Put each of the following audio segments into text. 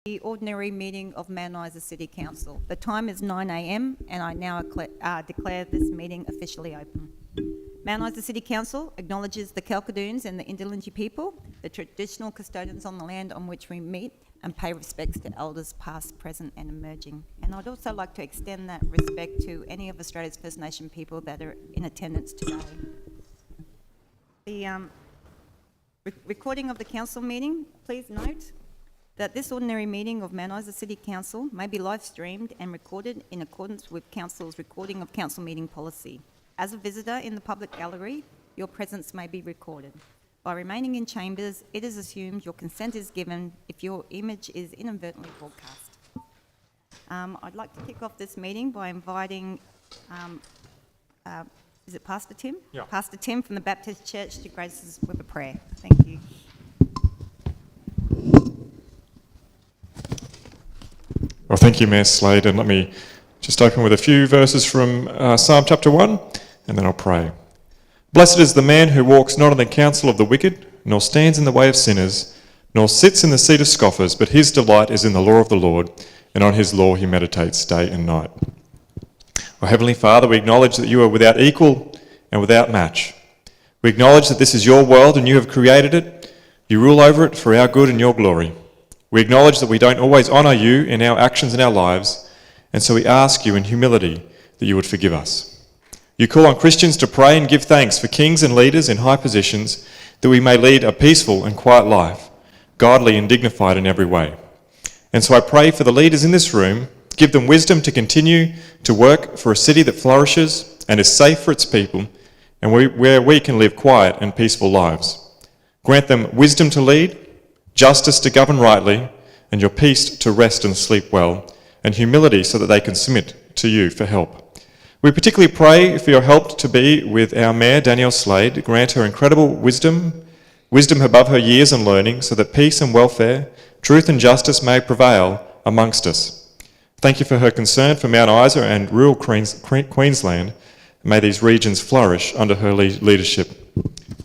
The ordinary meeting of Mount Isa City Council. The time is 9 a.m. and I now declare this meeting officially open. Mount Isa City Council acknowledges the Kalkadoons and the Indalungi people, the traditional custodians on the land on which we meet, and pay respects to elders past, present and emerging. And I'd also like to extend that respect to any of Australia's First Nation people that are in attendance today. The recording of the council meeting, please note that this ordinary meeting of Mount Isa City Council may be live streamed and recorded in accordance with Council's recording of council meeting policy. As a visitor in the public gallery, your presence may be recorded. By remaining in chambers, it is assumed your consent is given if your image is inadvertently broadcast. I'd like to kick off this meeting by inviting, is it Pastor Tim? Yeah. Pastor Tim from the Baptist Church to grace us with a prayer. Thank you. Well, thank you, Mayor Slade, and let me just open with a few verses from Psalm chapter 1, and then I'll pray. Blessed is the man who walks not in the counsel of the wicked, nor stands in the way of sinners, nor sits in the seat of scoffers, but his delight is in the law of the Lord, and on his law he meditates day and night. Our Heavenly Father, we acknowledge that you are without equal and without match. We acknowledge that this is your world and you have created it. You rule over it for our good and your glory. We acknowledge that we don't always honour you in our actions and our lives, and so we ask you in humility that you would forgive us. You call on Christians to pray and give thanks for kings and leaders in high positions, that we may lead a peaceful and quiet life, godly and dignified in every way. And so I pray for the leaders in this room, give them wisdom to continue to work for a city that flourishes and is safe for its people, and where we can live quiet and peaceful lives. Grant them wisdom to lead, justice to govern rightly, and your peace to rest and sleep well, and humility so that they can submit to you for help. We particularly pray for your help to be with our Mayor, Danielle Slade. Grant her incredible wisdom above her years and learning, so that peace and welfare, truth and justice may prevail amongst us. Thank you for her concern for Mount Isa and rural Queensland. May these regions flourish under her leadership.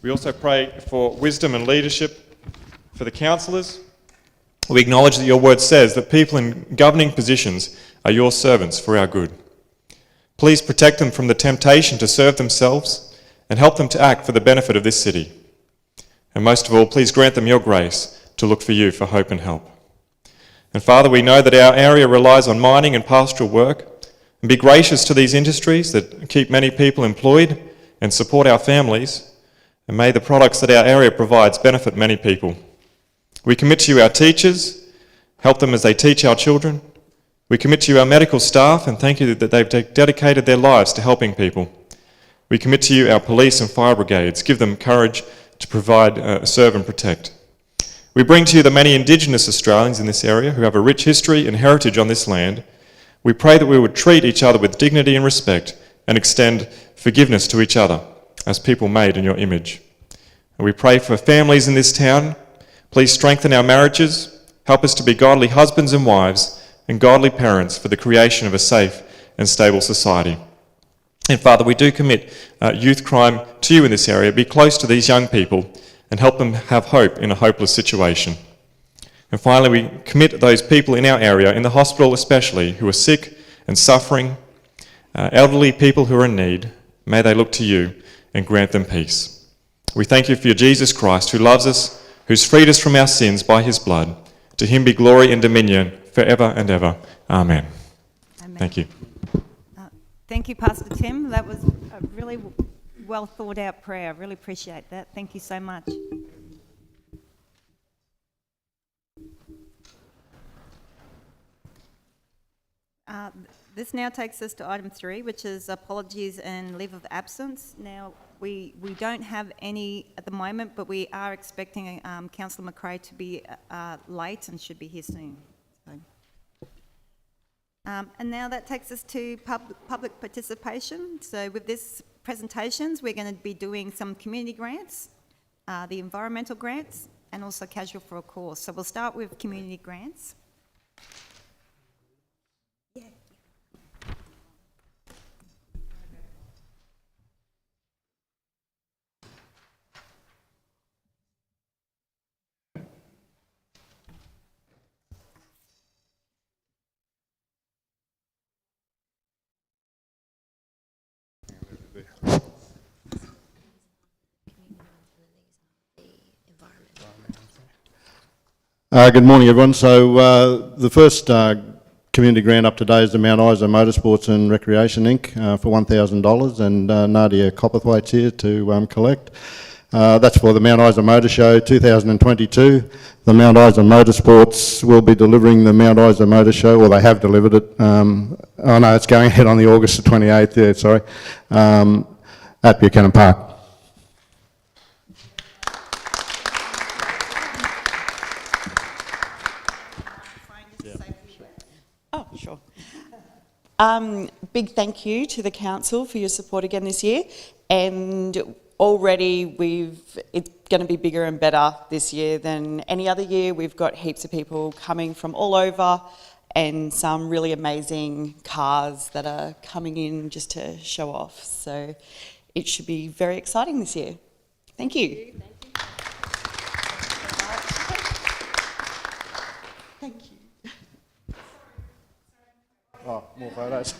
We also pray for wisdom and leadership for the councillors. We acknowledge that your word says that people in governing positions are your servants for our good. Please protect them from the temptation to serve themselves and help them to act for the benefit of this city. And most of all, please grant them your grace to look for you for hope and help. And Father, we know that our area relies on mining and pastoral work, and be gracious to these industries that keep many people employed and support our families, and may the products that our area provides benefit many people. We commit to you our teachers, help them as they teach our children. We commit to you our medical staff and thank you that they've dedicated their lives to helping people. We commit to you our police and fire brigades, give them courage to provide, serve and protect. We bring to you the many Indigenous Australians in this area who have a rich history and heritage on this land. We pray that we would treat each other with dignity and respect and extend forgiveness to each other as people made in your image. And we pray for families in this town. Please strengthen our marriages, help us to be godly husbands and wives and godly parents for the creation of a safe and stable society. And Father, we do commit youth crime to you in this area. Be close to these young people and help them have hope in a hopeless situation. And finally, we commit those people in our area, in the hospital especially, who are sick and suffering, elderly people who are in need. May they look to you and grant them peace. We thank you for your Jesus Christ, who loves us, who's freed us from our sins by his blood. To him be glory and dominion forever and ever. Amen. Amen. Thank you. Thank you, Pastor Tim. That was a really well thought out prayer. I really appreciate that. Thank you so much. This now takes us to item 3, which is apologies and leave of absence. Now, we don't have any at the moment, but we are expecting Councillor McRae to be late and should be here soon. So. And now that takes us to public participation. So with this presentations, we're going to be doing some community grants, the environmental grants, and also casual for a course. So we'll start with community grants. Good morning, everyone. So the first community grant up today is the Mount Isa Motorsports and Recreation Inc. For $1,000, and Nadia Copperthwaite's here to collect. That's for the Mount Isa Motor Show 2022. The Mount Isa Motorsports will be delivering the Mount Isa Motor Show, or they have delivered it. Oh no, it's going ahead on the August the 28th, yeah, sorry, at Buchanan Park. Oh, sure. Big thank you to the council for your support again this year, and already it's going to be bigger and better this year than any other year. We've got heaps of people coming from all over and some really amazing cars that are coming in just to show off. So it should be very exciting this year. Thank you. Thank you. Oh, more photos.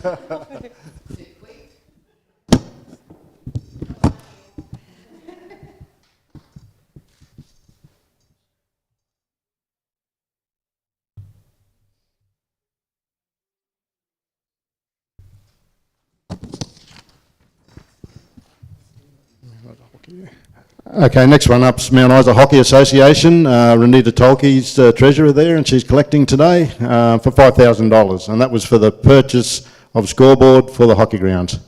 Okay, next one up's Mount Isa Hockey Association. Renita Tolke's treasurer there, and she's collecting today for $5,000, and that was for the purchase of scoreboard for the hockey grounds.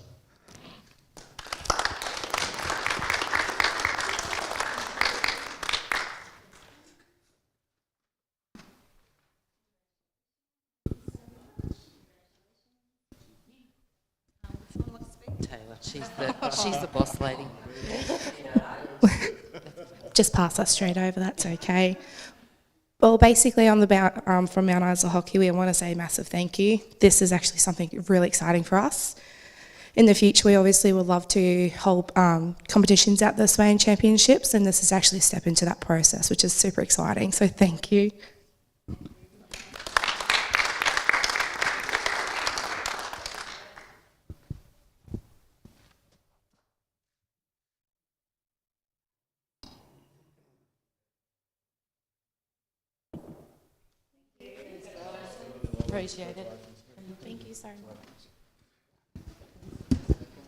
Taylor, she's the boss lady. Just pass us straight over, that's okay. Well, basically on the from Mount Isa Hockey, we want to say a massive thank you. This is actually something really exciting for us. In the future, we obviously would love to hold competitions at the Australian Championships, and this is actually a step into that process, which is super exciting, so thank you. Appreciate it. Thank you so much.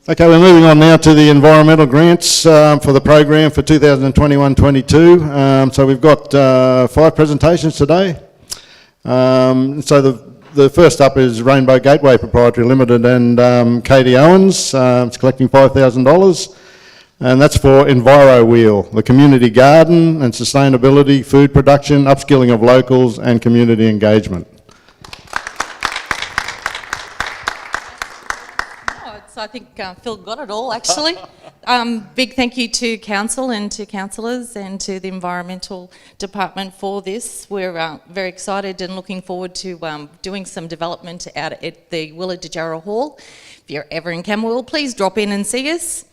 Okay, we're moving on now to the environmental grants for the program for 2021-22. So we've got 5 presentations today. So the first up is Rainbow Gateway Proprietary Limited and Katie Owens. It's collecting $5,000. And that's for Enviro Wheel, the community garden and sustainability, food production, upskilling of locals and community engagement. I think Phil got it all, actually. Big thank you to council and to councillors and to the environmental department for this. We're very excited and looking forward to doing some development out at the Willa Hall. If you're ever in Camberwell, please drop in and see us.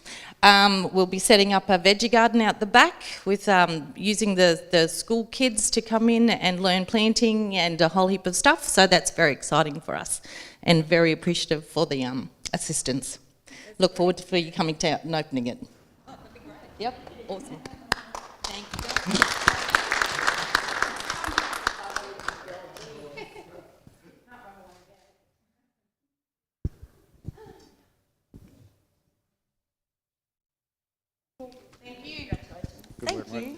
We'll be setting up a veggie garden out the back with using the school kids to come in and learn planting and a whole heap of stuff. So that's very exciting for us and very appreciative for the assistance. Look forward for you coming out and opening it. Oh, that'd be great. Yep, awesome. Thank you. Thank you. Thank you.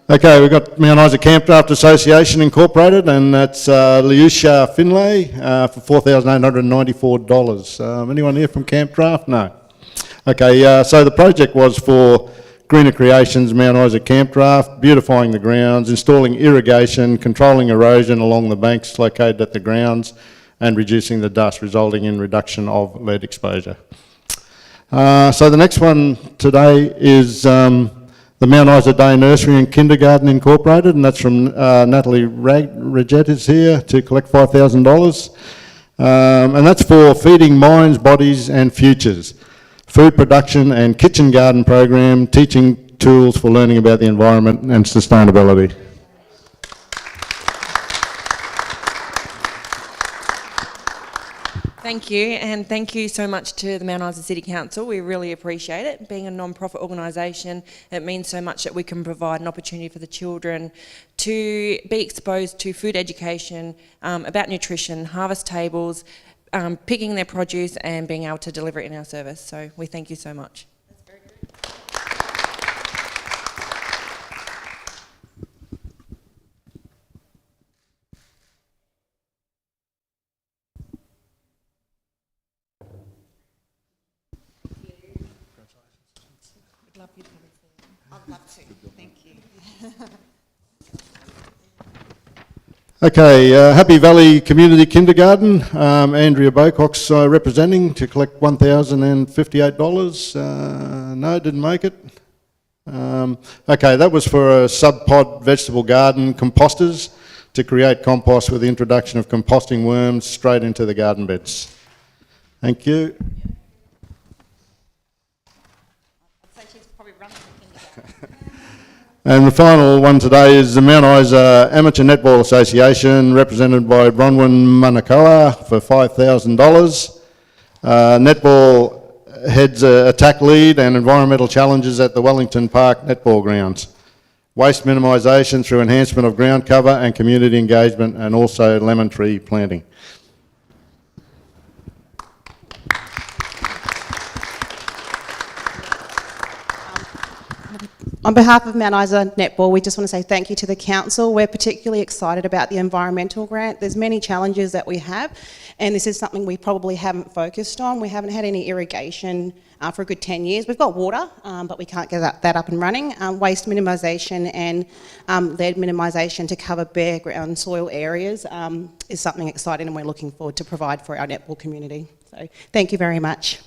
Okay, we've got Mount Isa Campdraft Association Incorporated, and that's Liusha Finlay for $4,894. Anyone here from Campdraft? No. Okay, so the project was for Greener Creations, Mount Isa Campdraft, beautifying the grounds, installing irrigation, controlling erosion along the banks located at the grounds, and reducing the dust, resulting in reduction of lead exposure. So the next one today is the Mount Isa Day Nursery and Kindergarten Incorporated, and that's from Natalie Regett is here to collect $5,000. And that's for Feeding Minds, Bodies and Futures, food production and kitchen garden program, teaching tools for learning about the environment and sustainability. Thank you, and thank you so much to the Mount Isa City Council. We really appreciate it. Being a non-profit organisation, it means so much that we can provide an opportunity for the children to be exposed to food education, about nutrition, harvest tables, picking their produce and being able to deliver it in our service. So we thank you so much. I'd love to, thank you. Okay, Happy Valley Community Kindergarten, Andrea Bocock's representing to collect $1,058. No, didn't make it. Okay, that was for a sub-pod vegetable garden composters to create compost with the introduction of composting worms straight into the garden beds. Thank you. I'd say she's probably run the kindergarten. And the final one today is the Mount Isa Amateur Netball Association, represented by Bronwyn Manakoa for $5,000. Netball heads attack lead and environmental challenges at the Wellington Park netball grounds. Waste minimisation through enhancement of ground cover and community engagement, and also lemon tree planting. On behalf of Mount Isa Netball, we just want to say thank you to the council. We're particularly excited about the environmental grant. There's many challenges that we have, and this is something we probably haven't focused on. We haven't had any irrigation for a good 10 years. We've got water, but we can't get that up and running. Waste minimisation and lead minimisation to cover bare ground soil areas is something exciting, and we're looking forward to provide for our netball community. So thank you very much.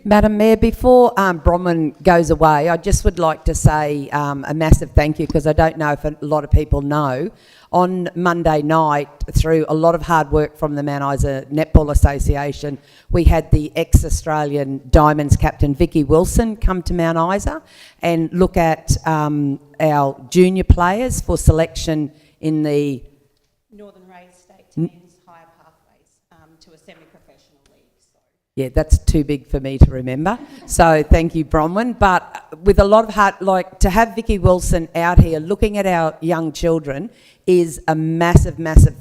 Madam Mayor, before Bronwyn goes away, I just would like to say a massive thank you, because I don't know if a lot of people know. On Monday night, through a lot of hard work from the Mount Isa Netball Association, we had the ex-Australian Diamonds captain Vicky Wilson come to Mount Isa and look at our junior players for selection in the Northern Rays State teams higher pathways to a semi-professional league. So. Yeah, that's too big for me to remember. So thank you, Bronwyn. But with a lot of heart, like to have Vicky Wilson out here looking at our young children is a massive, massive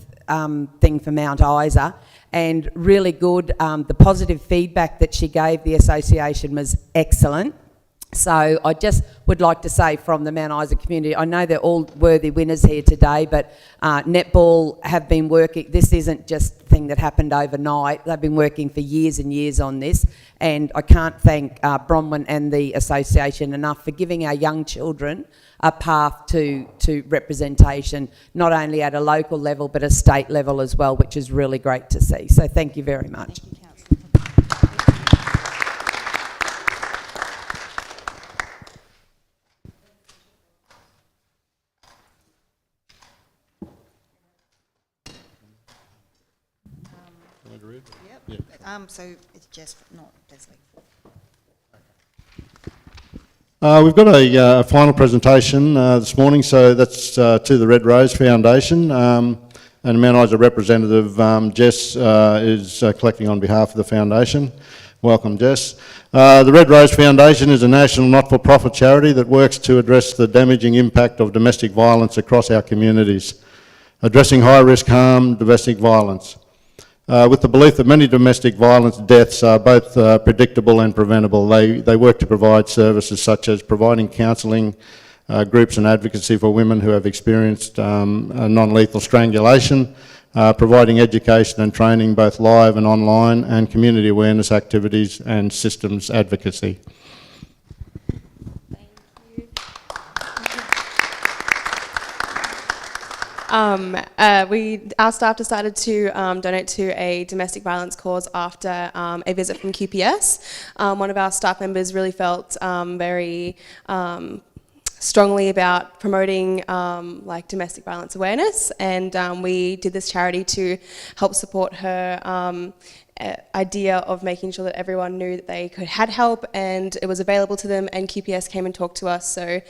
thing for Mount Isa, and really good. The positive feedback that she gave the association was excellent. So I just would like to say from the Mount Isa community, I know they're all worthy winners here today, but netball have been working, this isn't just a thing that happened overnight, they've been working for years and years on this, and I can't thank Bronwyn and the association enough for giving our young children a path to representation, not only at a local level but a state level as well, which is really great to see. So thank you very much. Thank you, Councillor. So it's just not Leslie. We've got a final presentation this morning, so that's to the Red Rose Foundation, and Mount Isa representative Jess is collecting on behalf of the foundation. Welcome, Jess. The Red Rose Foundation is a national not-for-profit charity that works to address the damaging impact of domestic violence across our communities, addressing high-risk harm, domestic violence. With the belief that many domestic violence deaths are both predictable and preventable, they work to provide services such as providing counselling, groups and advocacy for women who have experienced non-lethal strangulation, providing education and training both live and online, and community awareness activities and systems advocacy. Our staff decided to donate to a domestic violence cause after a visit from QPS. One of our staff members really felt very strongly about promoting like domestic violence awareness, and we did this charity to help support her idea of making sure that everyone knew that they had help and it was available to them, and QPS came and talked to us. So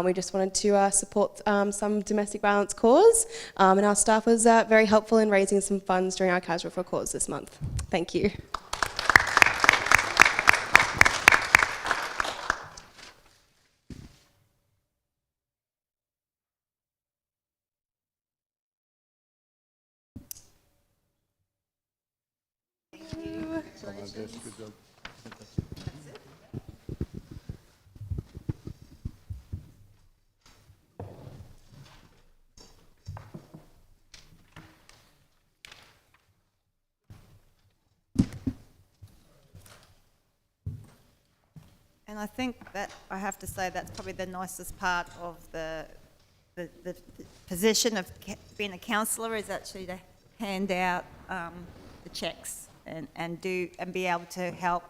we just wanted to support some domestic violence cause, and our staff was very helpful in raising some funds during our casual for cause this month. Thank you. And I think that, I have to say, that's probably the nicest part of the position of being a councillor, is actually to hand out the cheques and be able to help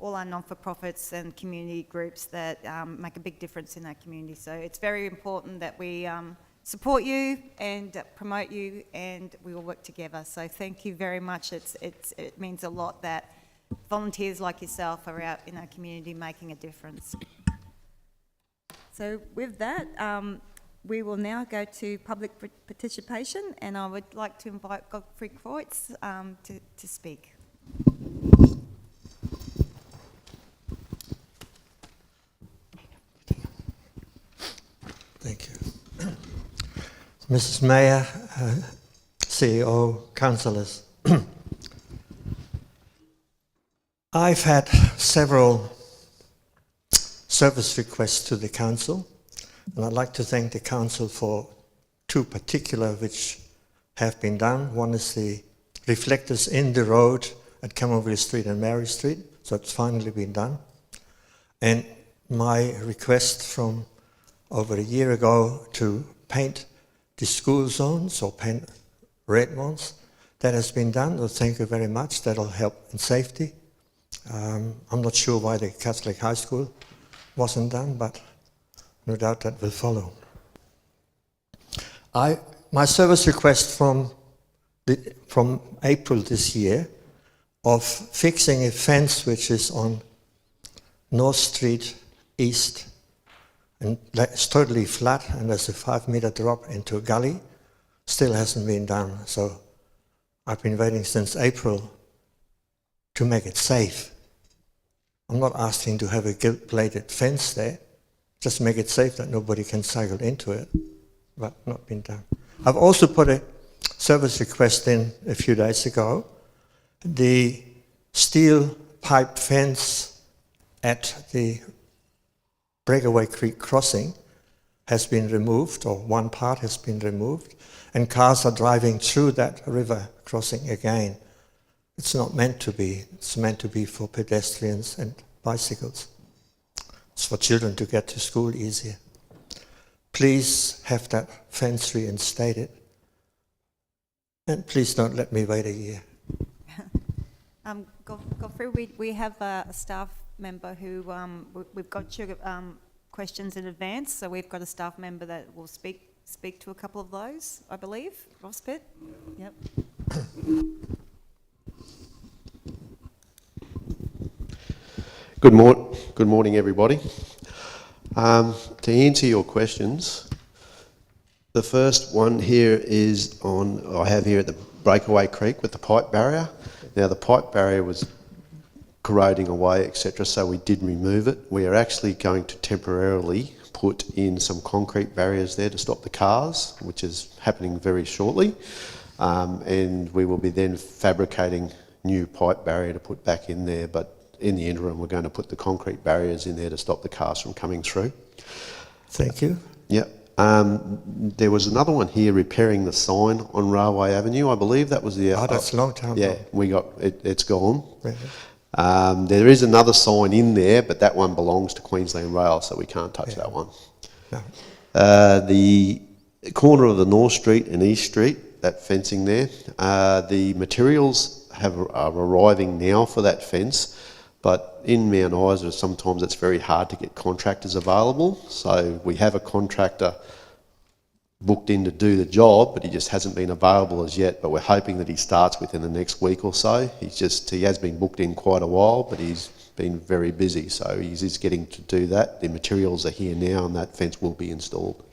all our non-for-profits and community groups that make a big difference in our community. So it's very important that we support you and promote you, and we will work together. So thank you very much. It means a lot that volunteers like yourself are out in our community making a difference. So with that, we will now go to public participation, and I would like to invite Godfrey Kreutz to speak. Thank you. Mrs. Mayor, CEO, councillors. I've had several service requests to the council, and I'd like to thank the council for two particular which have been done. One is the reflectors in the road at Camerville Street and Mary Street, so it's finally been done. And my request from over a year ago to paint the school zones, or paint red ones, that has been done. So thank you very much. That'll help in safety. I'm not sure why the Catholic High School wasn't done, but no doubt that will follow. My service request from April this year of fixing a fence which is on North Street East, and it's totally flat, and there's a 5-meter drop into a gully, still hasn't been done. So I've been waiting since April to make it safe. I'm not asking to have a gilt-plated fence there, just make it safe that nobody can cycle into it, but not been done. I've also put a service request in a few days ago. The steel pipe fence at the Breakaway Creek crossing has been removed, or one part has been removed, and cars are driving through that river crossing again. It's not meant to be. It's meant to be for pedestrians and bicycles. It's for children to get to school easier. Please have that fence reinstated. And please don't let me wait a year. Godfrey, we have a staff member who, we've got your questions in advance, so we've got a staff member that will speak to a couple of those, I believe. Ross Pitt? Yep. Good morning, everybody. To answer your questions, the first one here is I have here at the Breakaway Creek with the pipe barrier. Now the pipe barrier was corroding away, etc., so we did remove it. We are actually going to temporarily put in some concrete barriers there to stop the cars, which is happening very shortly. And we will be then fabricating new pipe barrier to put back in there, but in the interim, we're going to put the concrete barriers in there to stop the cars from coming through. Thank you. Yep. There was another one here, repairing the sign on Railway Avenue. I believe that was the... Oh, that's a long time ago. Yeah, we got it. It's gone. Yeah. There is another sign in there, but that one belongs to Queensland Rail, so we can't touch that one. No. The corner of the North Street and East Street, that fencing there, the materials are arriving now for that fence. But in Mount Isa, sometimes it's very hard to get contractors available. So we have a contractor booked in to do the job, but he just hasn't been available as yet. But we're hoping that he starts within the next week or so. He has been booked in quite a while, but he's been very busy, so he's just getting to do that. The materials are here now, and that fence will be installed.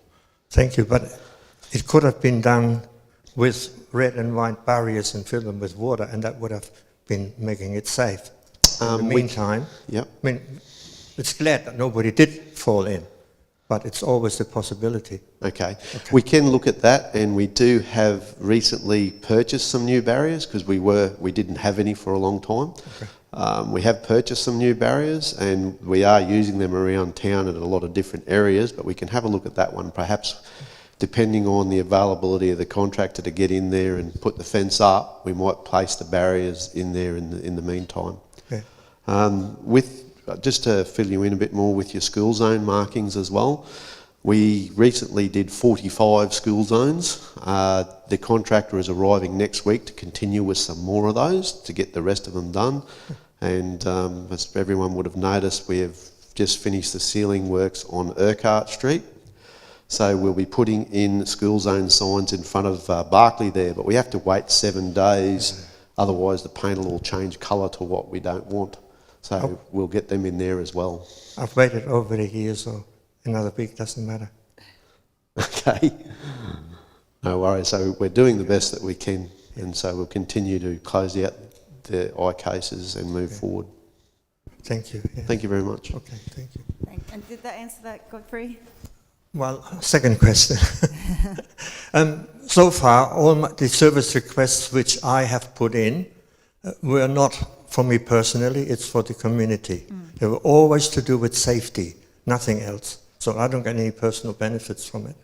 Thank you, but it could have been done with red and white barriers and fill them with water, and that would have been making it safe. In the meantime, Yep. I mean, it's glad that nobody did fall in, but it's always a possibility. Okay. We can look at that, and we do have recently purchased some new barriers because we didn't have any for a long time. Okay. We have purchased some new barriers, and we are using them around town in a lot of different areas, but we can have a look at that one, perhaps depending on the availability of the contractor to get in there and put the fence up. We might place the barriers in there in the meantime. Okay. Just to fill you in a bit more with your school zone markings as well, we recently did 45 school zones. The contractor is arriving next week to continue with some more of those to get the rest of them done. And as everyone would have noticed, we have just finished the ceiling works on Urquhart Street. So we'll be putting in school zone signs in front of Barclay there, but we have to wait 7 days, otherwise the paint will all change colour to what we don't want. So we'll get them in there as well. I've waited over a year, so another week doesn't matter. Okay. No worries. So we're doing the best that we can, and so we'll continue to close out the eye cases and move forward. Thank you. Yeah. Thank you very much. Okay, thank you. And did that answer that, Godfrey? Well, second question. So far, all the service requests which I have put in were not for me personally, it's for the community. They were always to do with safety, nothing else. So I don't get any personal benefits from it.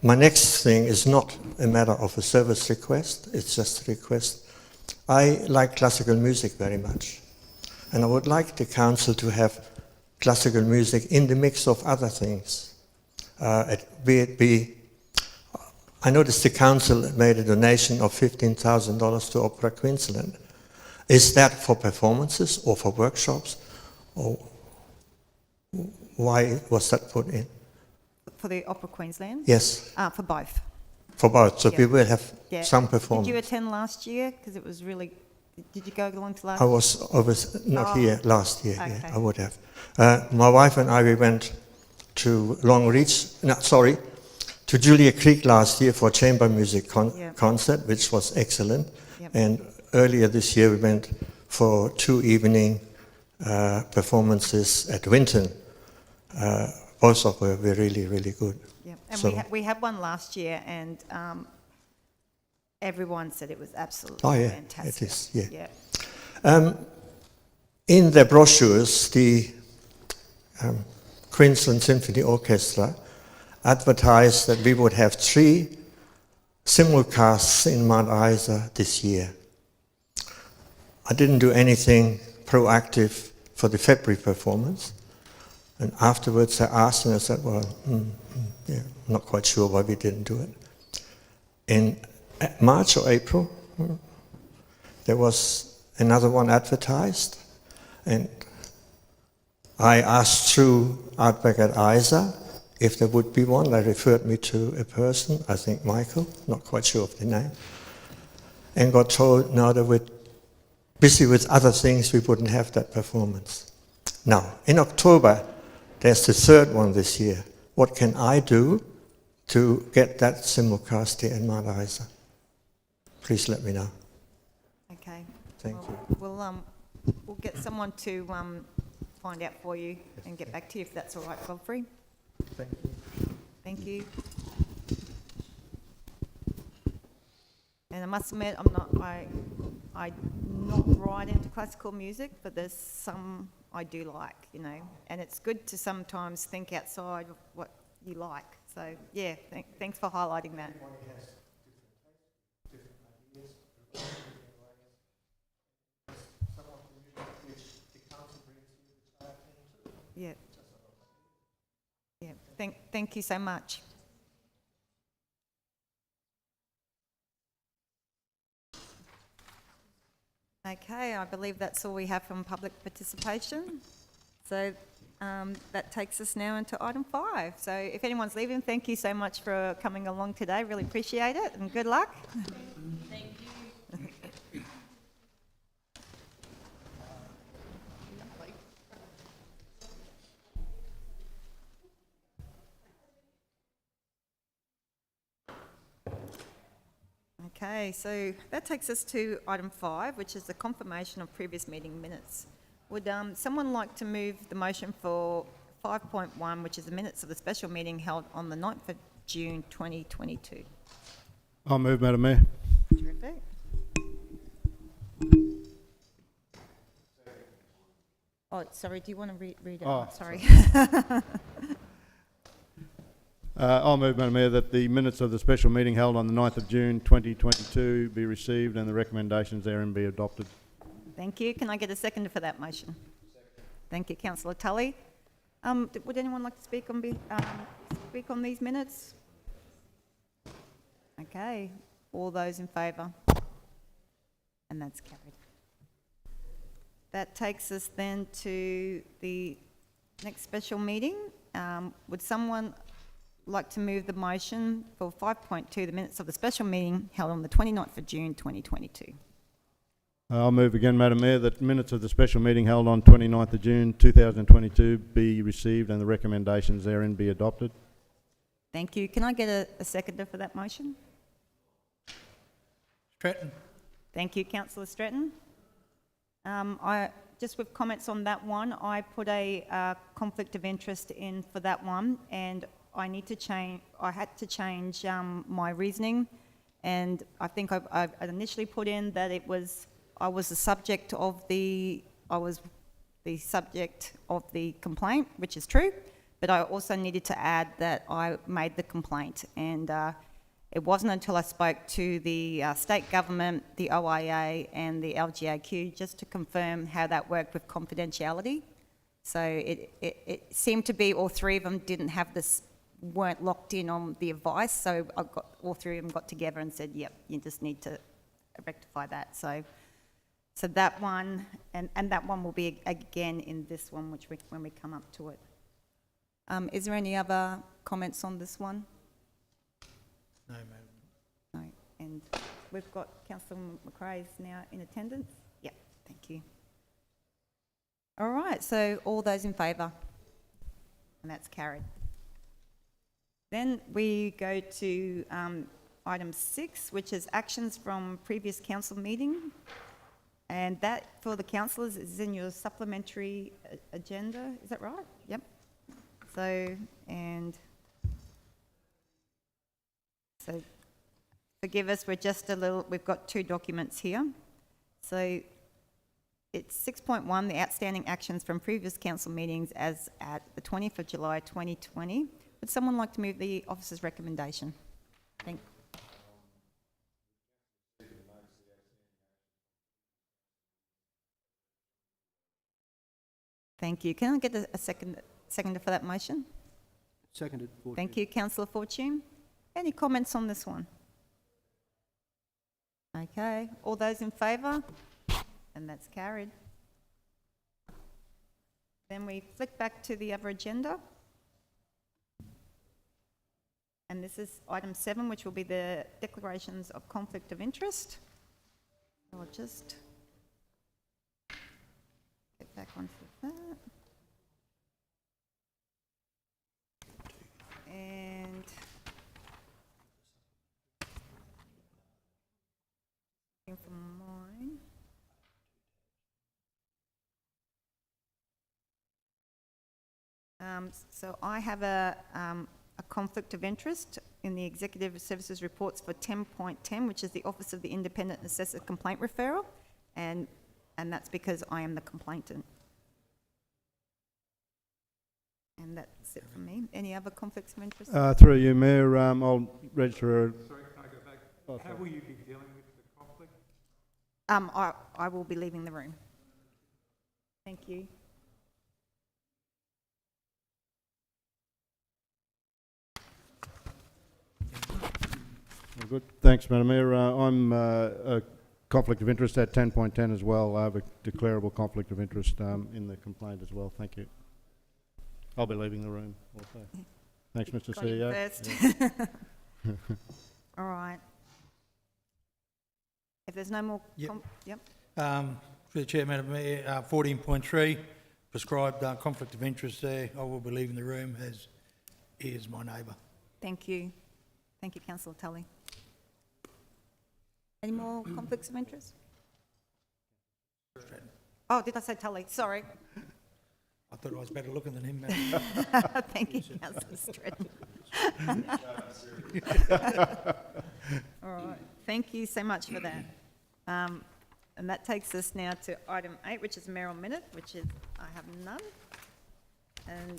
My next thing is not a matter of a service request, it's just a request. I like classical music very much, and I would like the council to have classical music in the mix of other things. I noticed the council made a donation of $15,000 to Opera Queensland. Is that for performances or for workshops? Or why was that put in? For the Opera Queensland? Yes. For both. For both, so Yeah. we will have Yeah. some performance. Did you attend last year? Because it was really... Did you go along to last I was not here last year, Okay. yeah, I would have. My wife and I, we went to to Julia Creek last year for a chamber music concert, which was excellent. Yep. And earlier this year we went for 2 evening performances at Winton. Both of them were really, really good. Yep. And So- we had one last year, and everyone said it was absolutely fantastic. it is, yeah. In the brochures, the Queensland Symphony Orchestra advertised that we would have 3 simulcasts in Mount Isa this year. I didn't do anything proactive for the February performance, and afterwards I asked and I said, well, yeah, I'm not quite sure why we didn't do it. In March or April, there was another one advertised, and I asked through Outback at Isa if there would be one. They referred me to a person, I think Michael, not quite sure of the name, and got told, no, they were busy with other things, we wouldn't have that performance. Now, in October, there's the 3rd one this year. What can I do to get that simulcast here in Mount Isa? Please let me know. Okay. Thank you. We'll get someone to find out for you and get back to you if that's all right, Godfrey. Thank you. Thank you. And I must admit, I'm not right into classical music, but there's some I do like, you know, and it's good to sometimes think outside of what you like. So yeah, thanks for highlighting that. Yeah. Yeah. Thank you so much. Okay, I believe that's all we have from public participation. So That takes us now into item 5. So if anyone's leaving, thank you so much for coming along today. Really appreciate it, and good luck. Thank you. Okay, so that takes us to item 5, which is the confirmation of previous meeting minutes. Would someone like to move the motion for 5.1, which is the minutes of the special meeting held on the 9th of June 2022? I'll move, Madam Mayor. Terrific. Oh, sorry, do you want to read it? Oh, Sorry. I'll move, Madam Mayor, that the minutes of the special meeting held on the 9th of June 2022 be received and the recommendations therein be adopted. Thank you. Can I get a seconder for that motion? Thank you, Councillor Tully. Would anyone like to speak on these minutes? Okay, all those in favour? And that's carried. That takes us then to the next special meeting. Would someone like to move the motion for 5.2, the minutes of the special meeting held on the 29th of June 2022? I'll move again, Madam Mayor, that minutes of the special meeting held on 29th of June 2022 be received and the recommendations therein be adopted. Thank you. Can I get a seconder for that motion? Stratton. Thank you, Councillor Stratton. I just with comments on that one, I put a conflict of interest in for that one, and I need to change. I had to change my reasoning, and I think I initially put in that I was the subject of the complaint, which is true, but I also needed to add that I made the complaint, and it wasn't until I spoke to the state government, the OIA and the LGAQ just to confirm how that worked with confidentiality. So it seemed to be all three of them weren't locked in on the advice, so all three of them got together and said, yep, you just need to rectify that. So that one, and that one will be again in this one, when we come up to it. Is there any other comments on this one? No, Madam. No. And we've got Councillor McRae's now in attendance? Yep, thank you. All right, so all those in favour? And that's carried. Then we go to item 6, which is actions from previous council meeting. And that, for the councillors, is in your supplementary agenda. Is that right? Yep. So forgive us, we've got 2 documents here. So it's 6.1, the outstanding actions from previous council meetings as at the 20th of July 2020. Would someone like to move the officer's recommendation? Thank you. Can I get a seconder for that motion? Seconded. Fortune. Thank you, Councillor Fortune. Any comments on this one? Okay, all those in favour? And that's carried. Then we flick back to the other agenda. And this is item 7, which will be the declarations of conflict of interest. I'll just get back onto that. And from mine. So I have a conflict of interest in the Executive Services reports for 10.10, which is the Office of the Independent Assessor Complaint Referral, and that's because I am the complainant. And that's it from me. Any other conflicts of interest? Through you, Mayor, I'll register. Sorry, can I go back? How will you be dealing with the conflict? I will be leaving the room. Thank you. Good. Thanks, Madam Mayor. I'm a conflict of interest at 10.10 as well. I have a declarable conflict of interest in the complaint as well. Thank you. I'll be leaving the room also. Thanks, Mr. Got him CEO. first. All right. If there's no more... Yep. Yep. Through the Chair, Madam Mayor, 14.3, prescribed conflict of interest there. I will be leaving the room as he is my neighbour. Thank you. Thank you, Councillor Tully. Any more conflicts of interest? Oh, did I say Tully? Sorry. I thought I was better looking than him, Madam. Thank you, Councillor Stratton. All right. Thank you so much for that. And that takes us now to item 8, which is mayoral minute, which is, I have none. And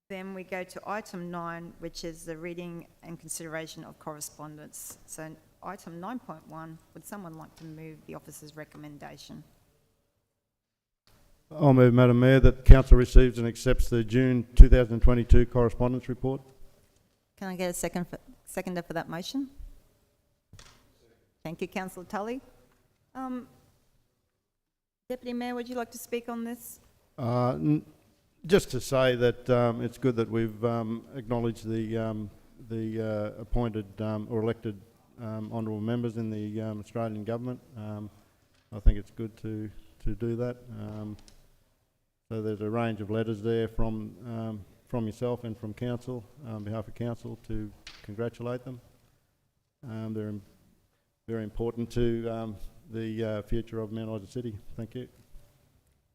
then we go to item 9, which is the reading and consideration of correspondence. So item 9.1, would someone like to move the officer's recommendation? I'll move, Madam Mayor, that the Council receives and accepts the June 2022 correspondence report. Can I get a seconder for that motion? Thank you, Councillor Tully. Deputy Mayor, would you like to speak on this? Just to say that it's good that we've acknowledged the appointed or elected honourable members in the Australian government. I think it's good to do that. So there's a range of letters there from yourself and from Council, on behalf of Council, to congratulate them. They're very important to the future of Mount Isa City. Thank you.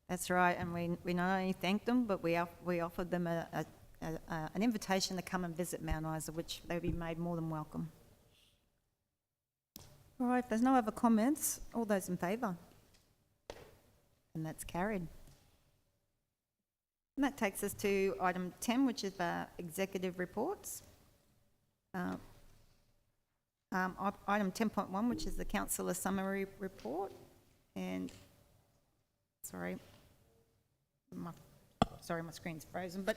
That's right, and we not only thanked them, but we offered them an invitation to come and visit Mount Isa, which they'll be made more than welcome. All right, if there's no other comments, all those in favour? And that's carried. And that takes us to item 10, which is executive reports. Item 10.1, which is the councillor summary report. And, sorry, my screen's frozen. But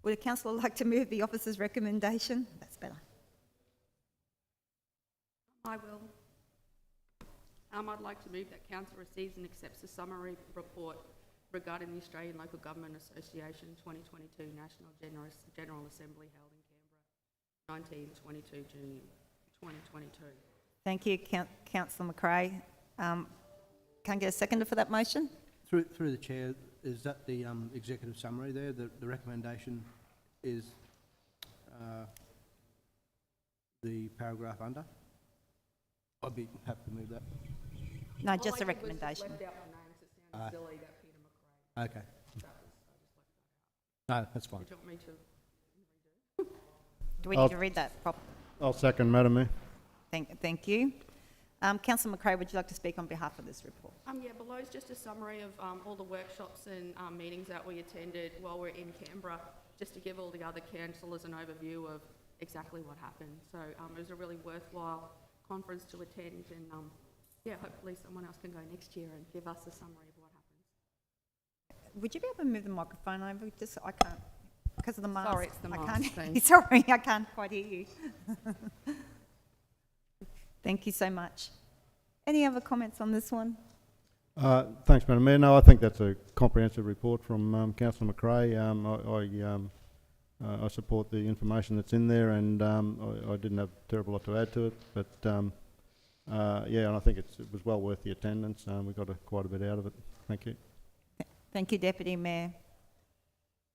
would a councillor like to move the officer's recommendation? That's better. I will. I'd like to move that council receives and accepts the summary report regarding the Australian Local Government Association 2022 National General Assembly held in Canberra, 19-22 June 2022. Thank you, Councillor McRae. Can I get a seconder for that motion? Through the Chair, is that the executive summary there? The recommendation is the paragraph under? I'd be happy to move that. No, just a recommendation. Left out my name, so it sounds silly that Peter McRae. Okay. No, that's fine. Do you want me to? Do we need to read that properly? I'll second, Madam Mayor. Thank you. Councillor McRae, would you like to speak on behalf of this report? Yeah, below is just a summary of all the workshops and meetings that we attended while we're in Canberra, just to give all the other councillors an overview of exactly what happened. So it was a really worthwhile conference to attend, and yeah, hopefully someone else can go next year and give us a summary of what happened. Would you be able to move the microphone over? Just I can't, because of the mask. Sorry, it's the mask I thing. can't, sorry, I can't quite hear you. Thank you so much. Any other comments on this one? Thanks, Madam Mayor. No, I think that's a comprehensive report from Councillor McRae. I support the information that's in there, and I didn't have a terrible lot to add to it, but yeah, and I think it was well worth the attendance. We got quite a bit out of it. Thank you. Thank you, Deputy Mayor.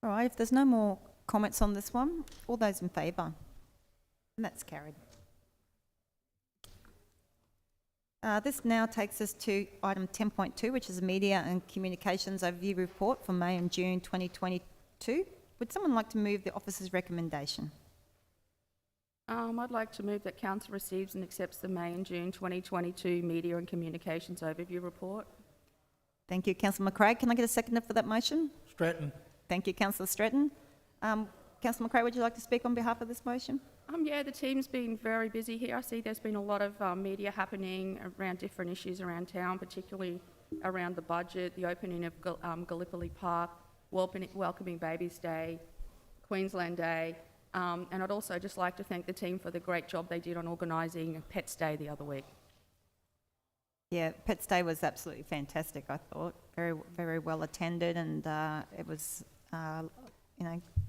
All right, if there's no more comments on this one, all those in favour? And that's carried. This now takes us to item 10.2, which is a Media and Communications Overview Report for May and June 2022. Would someone like to move the officer's recommendation? I'd like to move that council receives and accepts the May and June 2022 Media and Communications Overview Report. Thank you, Councillor McRae. Can I get a seconder for that motion? Stratton. Thank you, Councillor Stratton. Councillor McRae, would you like to speak on behalf of this motion? Yeah, the team's been very busy here. I see there's been a lot of media happening around different issues around town, particularly around the budget, the opening of Gallipoli Park, Welcoming Babies Day, Queensland Day, and I'd also just like to thank the team for the great job they did on organising Pets Day the other week. Yeah, Pets Day was absolutely fantastic, I thought. Very, very well attended, and it was,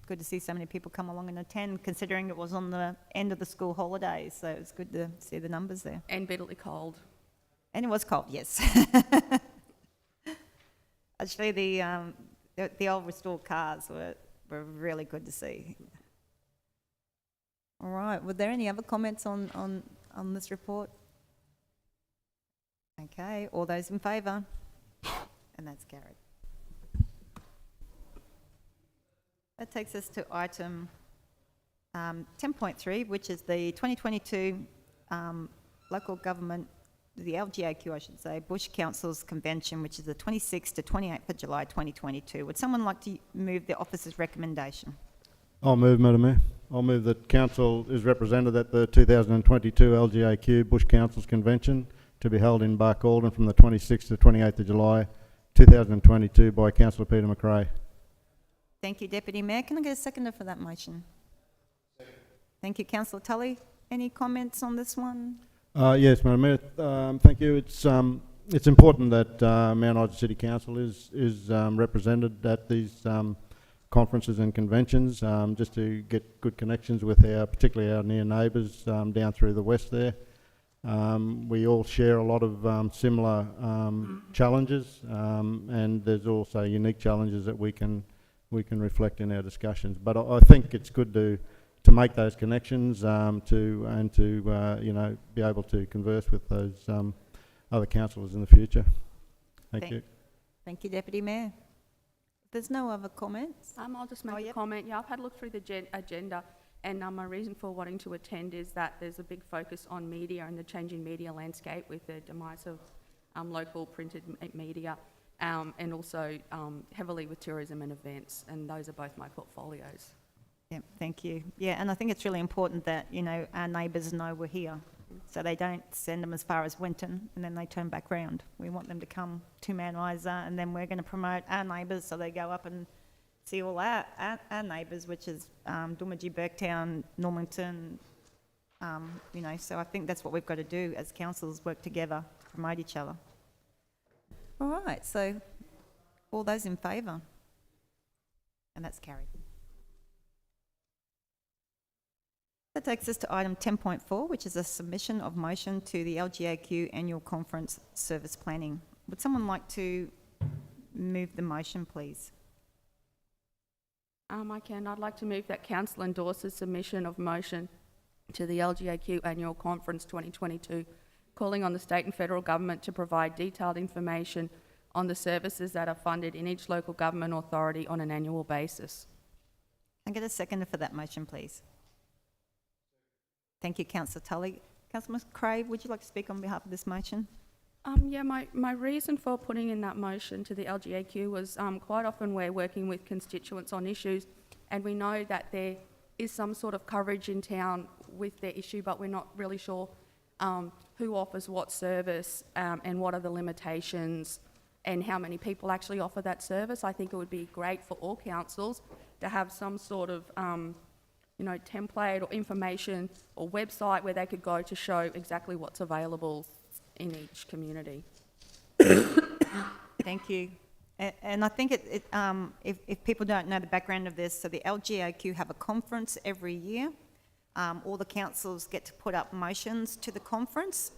good to see so many people come along and attend, considering it was on the end of the school holidays, so it was good to see the numbers there. And bitterly cold. And it was cold, yes. Actually, the old restored cars were really good to see. All right, were there any other comments on this report? Okay, all those in favour? And that's carried. That takes us to item 10.3, which is the 2022 local government, the LGAQ, I should say, Bush Council's Convention, which is the 26th to 28th of July 2022. Would someone like to move the officer's recommendation? I'll move, Madam Mayor. I'll move that council is represented at the 2022 LGAQ Bush Council's Convention to be held in Barcaldine from the 26th to 28th of July 2022 by Councillor Peter McRae. Thank you, Deputy Mayor. Can I get a seconder for that motion? Second. Thank you, Councillor Tully. Any comments on this one? Yes, Madam Mayor. Thank you. It's important that Mount Isa City Council is represented at these conferences and conventions, just to get good connections with particularly our near neighbours down through the west there. We all share a lot of similar challenges, and there's also unique challenges that we can reflect in our discussions. But I think it's good to make those connections, to be able to converse with those other councillors in the future. Thank you. Thank you, Deputy Mayor. If there's no other comments. I'll just make a comment. Yeah, I've had a look through the agenda, and my reason for wanting to attend is that there's a big focus on media and the changing media landscape with the demise of local printed media, and also heavily with tourism and events, and those are both my portfolios. Yeah, thank you. Yeah, and I think it's really important that, our neighbours know we're here, so they don't send them as far as Winton and then they turn back round. We want them to come to Mount Isa, and then we're going to promote our neighbours so they go up and see all our neighbours, which is Doomadgee, Burketown, Normanton, so I think that's what we've got to do as councils, work together, promote each other. All right, so all those in favour? And that's carried. That takes us to item 10.4, which is a submission of motion to the LGAQ Annual Conference Service Planning. Would someone like to move the motion, please? I can. I'd like to move that council endorses submission of motion to the LGAQ Annual Conference 2022, calling on the state and federal government to provide detailed information on the services that are funded in each local government authority on an annual basis. Can I get a seconder for that motion, please? Thank you, Councillor Tully. Councillor McRae, would you like to speak on behalf of this motion? Yeah, my reason for putting in that motion to the LGAQ was quite often we're working with constituents on issues, and we know that there is some sort of coverage in town with their issue, but we're not really sure who offers what service and what are the limitations and how many people actually offer that service. I think it would be great for all councils to have some sort of template or information or website where they could go to show exactly what's available in each community. Thank you. And I think if people don't know the background of this, so the LGAQ have a conference every year. All the councils get to put up motions to the conference,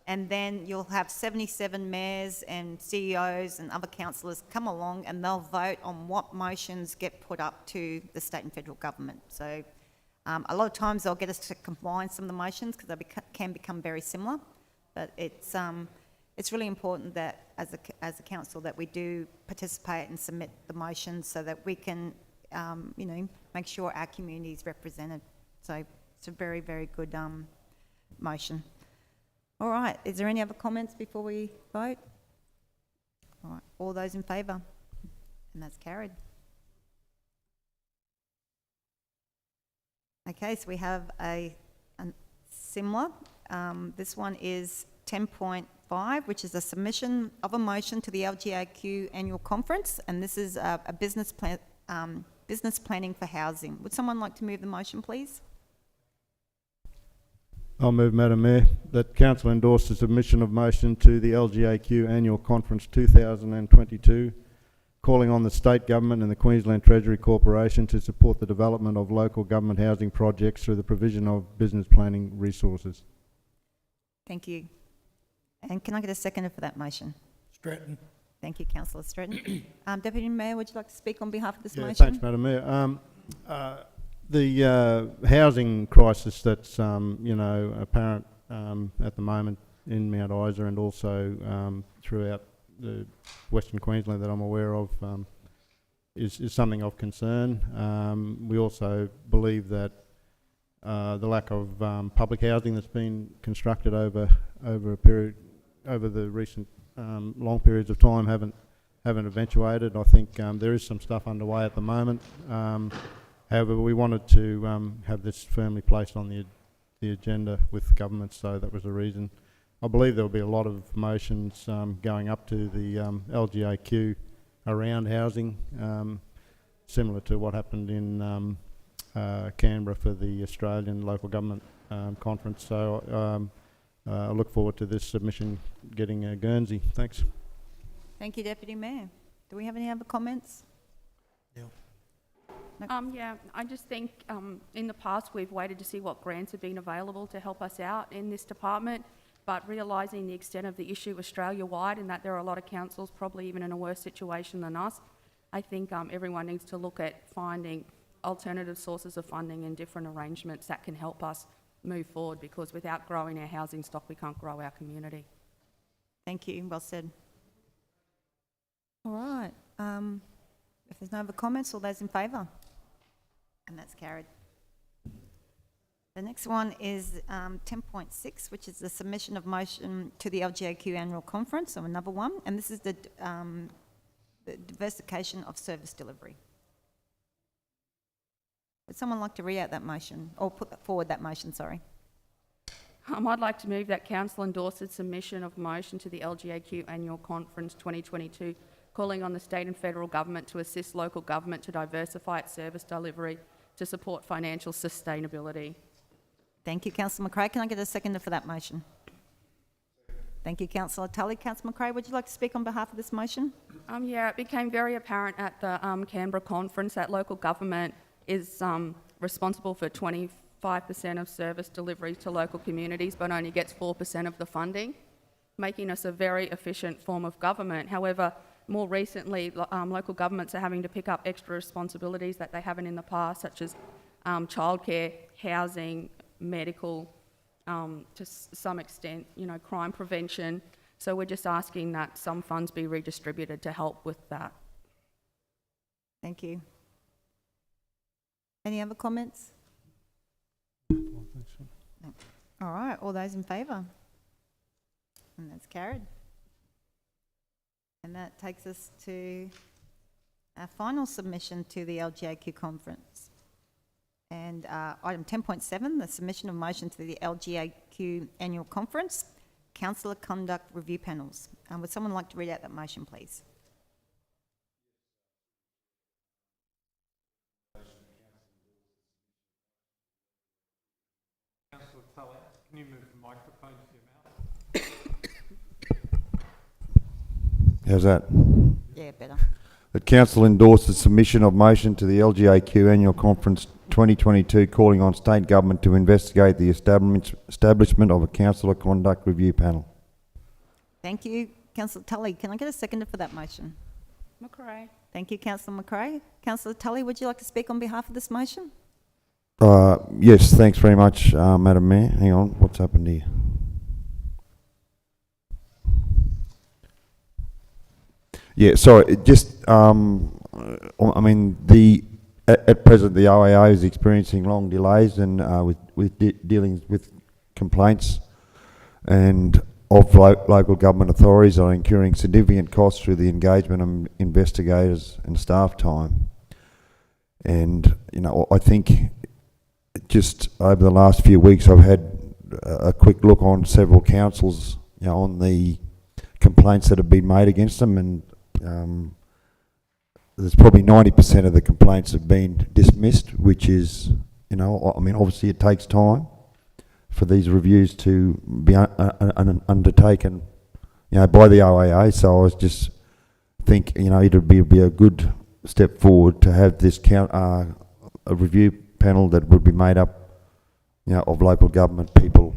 and then you'll have 77 mayors and CEOs and other councillors come along, and they'll vote on what motions get put up to the state and federal government. So a lot of times they'll get us to combine some of the motions because they can become very similar. But it's really important that as a council that we do participate and submit the motions so that we can, make sure our community is represented. So it's a very, very good motion. All right, is there any other comments before we vote? All right, all those in favour? And that's carried. Okay, so we have a similar. This one is 10.5, which is a submission of a motion to the LGAQ Annual Conference, and this is a business planning for housing. Would someone like to move the motion, please? I'll move, Madam Mayor, that Council endorse the submission of motion to the LGAQ Annual Conference 2022, calling on the State Government and the Queensland Treasury Corporation to support the development of local government housing projects through the provision of business planning resources. Thank you. And can I get a seconder for that motion? Stratton. Thank you, Councillor Stratton. Deputy Mayor, would you like to speak on behalf of this motion? Thanks, Madam Mayor. The housing crisis that's apparent at the moment in Mount Isa and also throughout the Western Queensland that I'm aware of is something of concern. We also believe that the lack of public housing that's been constructed over the recent long periods of time haven't eventuated. I think there is some stuff underway at the moment. However, we wanted to have this firmly placed on the agenda with government, so that was the reason. I believe there will be a lot of motions going up to the LGAQ around housing, similar to what happened in Canberra for the Australian Local Government Conference. So I look forward to this submission getting a Guernsey. Thanks. Thank you, Deputy Mayor. Do we have any other comments? Yeah, I just think in the past we've waited to see what grants have been available to help us out in this department, but realising the extent of the issue Australia-wide and that there are a lot of councils probably even in a worse situation than us, I think everyone needs to look at finding alternative sources of funding and different arrangements that can help us move forward, because without growing our housing stock we can't grow our community. Thank you, well said. All right, if there's no other comments, all those in favour? And that's carried. The next one is 10.6, which is the submission of motion to the LGAQ Annual Conference, so another one, and this is the diversification of service delivery. Would someone like to read out that motion, or put forward that motion, sorry? I'd like to move that Council endorses submission of motion to the LGAQ Annual Conference 2022, calling on the state and federal government to assist local government to diversify its service delivery to support financial sustainability. Thank you, Councillor McRae. Can I get a seconder for that motion? Thank you, Councillor Tully. Councillor McRae, would you like to speak on behalf of this motion? Yeah, it became very apparent at the Canberra conference that local government is responsible for 25% of service delivery to local communities, but only gets 4% of the funding, making us a very efficient form of government. However, more recently, local governments are having to pick up extra responsibilities that they haven't in the past, such as childcare, housing, medical, to some extent, crime prevention. So we're just asking that some funds be redistributed to help with that. Thank you. Any other comments? No. All right, all those in favour? And that's carried. And that takes us to our final submission to the LGAQ conference. And item 10.7, the submission of motion to the LGAQ annual conference, councillor conduct review panels. Would someone like to read out that motion, please? Councillor Tully, can you move the microphone to your mouth? How's that? Yeah, better. That council endorsed the submission of motion to the LGAQ Annual Conference 2022 calling on state government to investigate the establishment of a councillor conduct review panel. Thank you, Councillor Tully. Can I get a seconder for that motion? McRae. Thank you, Councillor McRae. Councillor Tully, would you like to speak on behalf of this motion? Yes, thanks very much, Madam Mayor. Hang on, what's happened here? Yeah, sorry, just, I mean, at present the OAO is experiencing long delays and with dealing with complaints, and of local government authorities are incurring significant costs through the engagement of investigators and staff time. And, I think just over the last few weeks I've had a quick look on several councils, on the complaints that have been made against them, and there's probably 90% of the complaints have been dismissed, which is, I mean, obviously it takes time for these reviews to be undertaken, by the OAA. So I was just think, it would be a good step forward to have this a review panel that would be made up, of local government people,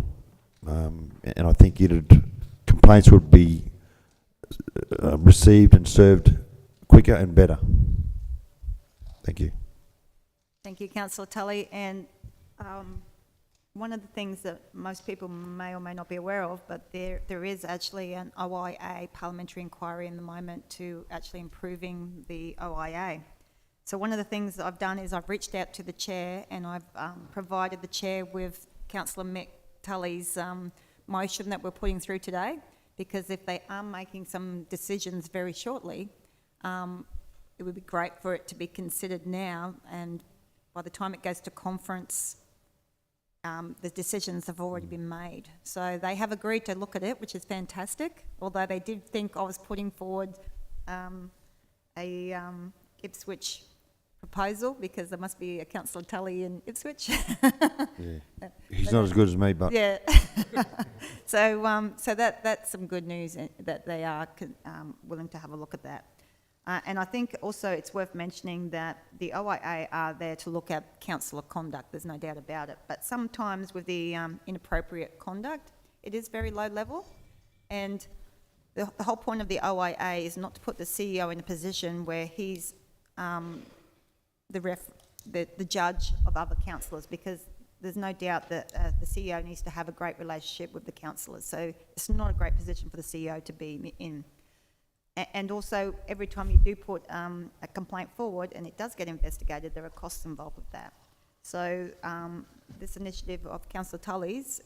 and I think complaints would be received and served quicker and better. Thank you. Thank you, Councillor Tully. And one of the things that most people may or may not be aware of, but there is actually an OIA parliamentary inquiry in the moment to actually improving the OIA. So one of the things that I've done is I've reached out to the chair and I've provided the chair with Councillor Mick Tully's motion that we're putting through today, because if they are making some decisions very shortly, it would be great for it to be considered now, and by the time it goes to conference, the decisions have already been made. So they have agreed to look at it, which is fantastic, although they did think I was putting forward a Ipswich proposal, because there must be a Councillor Tully in Ipswich. Yeah. He's not as good as me, but... Yeah. So that's some good news, that they are willing to have a look at that. And I think also it's worth mentioning that the OIA are there to look at councillor conduct, there's no doubt about it. But sometimes with the inappropriate conduct, it is very low level. And the whole point of the OIA is not to put the CEO in a position where he's the judge of other councillors, because there's no doubt that the CEO needs to have a great relationship with the councillors. So it's not a great position for the CEO to be in. And also, every time you do put a complaint forward and it does get investigated, there are costs involved with that. So this initiative of Councillor Tully's,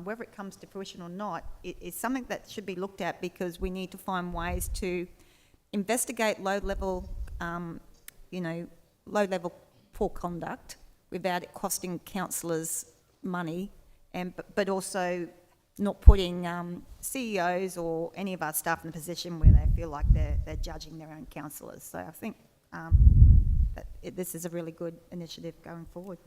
whether it comes to fruition or not, it is something that should be looked at, because we need to find ways to investigate low-level poor conduct without it costing councillors money, but also not putting CEOs or any of our staff in a position where they feel like they're judging their own councillors. So I think this is a really good initiative going forward.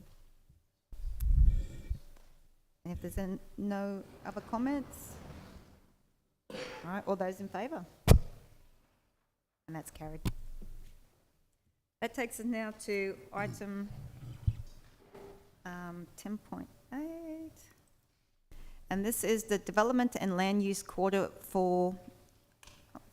And if there's no other comments, all right, all those in favour? And that's carried. That takes us now to item 10.8. And this is the Development and Land Use Quarter 4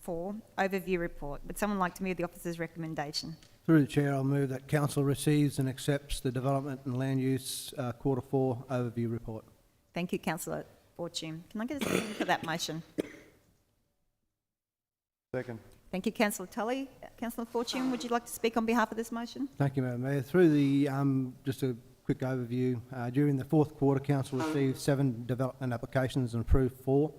Overview Report. Would someone like to move the officer's recommendation? Through the Chair, I'll move that Council receives and accepts the Development and Land Use Quarter 4 Overview Report. Thank you, Councillor Fortune. Can I get a second for that motion? Second. Thank you, Councillor Tully. Councillor Fortune, would you like to speak on behalf of this motion? Thank you, Madam Mayor. Through the, just a quick overview, during the fourth quarter, Council received 7 development applications and approved 4.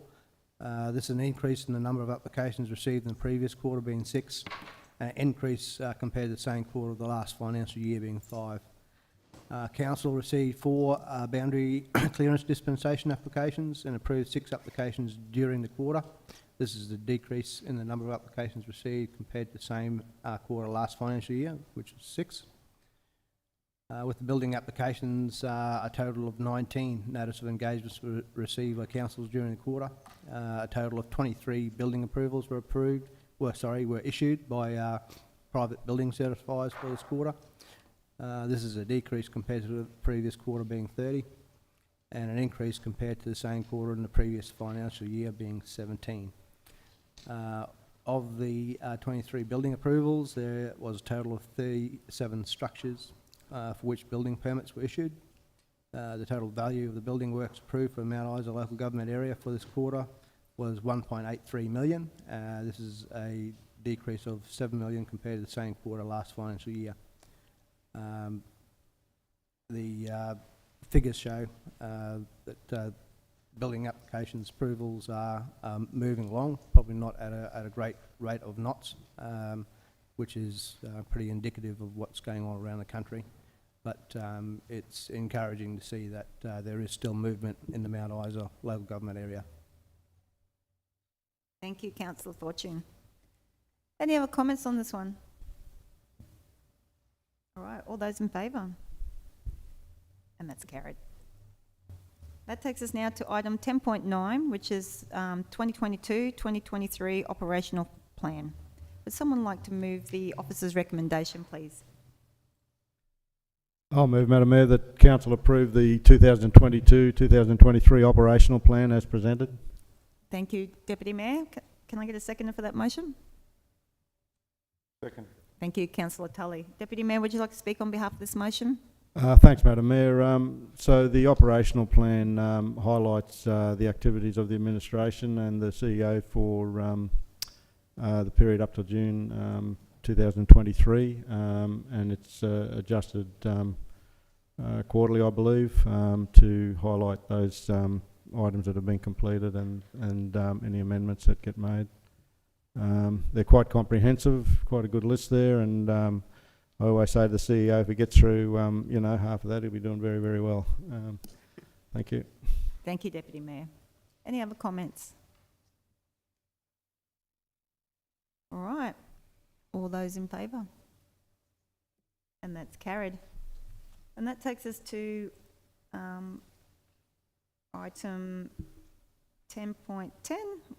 This is an increase in the number of applications received in the previous quarter, being 6, an increase compared to the same quarter of the last financial year, being 5. Council received 4 boundary clearance dispensation applications and approved 6 applications during the quarter. This is a decrease in the number of applications received compared to the same quarter last financial year, which was 6. With the building applications, a total of 19 notice of engagements were received by councils during the quarter. A total of 23 building approvals were issued by private building certifiers for this quarter. This is a decrease compared to the previous quarter, being 30, and an increase compared to the same quarter in the previous financial year, being 17. Of the 23 building approvals, there was a total of 37 structures for which building permits were issued. The total value of the building works approved for Mount Isa local government area for this quarter was 1.83 million. This is a decrease of 7 million compared to the same quarter last financial year. The figures show that building applications approvals are moving along, probably not at a great rate of knots, which is pretty indicative of what's going on around the country. But it's encouraging to see that there is still movement in the Mount Isa local government area. Thank you, Councillor Fortune. Any other comments on this one? All right, all those in favour? And that's carried. That takes us now to item 10.9, which is 2022-2023 operational plan. Would someone like to move the officer's recommendation, please? I'll move, Madam Mayor, that council approve the 2022-2023 operational plan as presented. Thank you, Deputy Mayor. Can I get a seconder for that motion? Second. Thank you, Councillor Tully. Deputy Mayor, would you like to speak on behalf of this motion? Thanks, Madam Mayor. So the operational plan highlights the activities of the administration and the CEO for the period up to June 2023, and it's adjusted quarterly, I believe, to highlight those items that have been completed and any amendments that get made. They're quite comprehensive, quite a good list there, and I always say to the CEO, if he gets through, half of that, he'll be doing very, very well. Thank you. Thank you, Deputy Mayor. Any other comments? All right. All those in favour? And that's carried. And that takes us to item 10.10,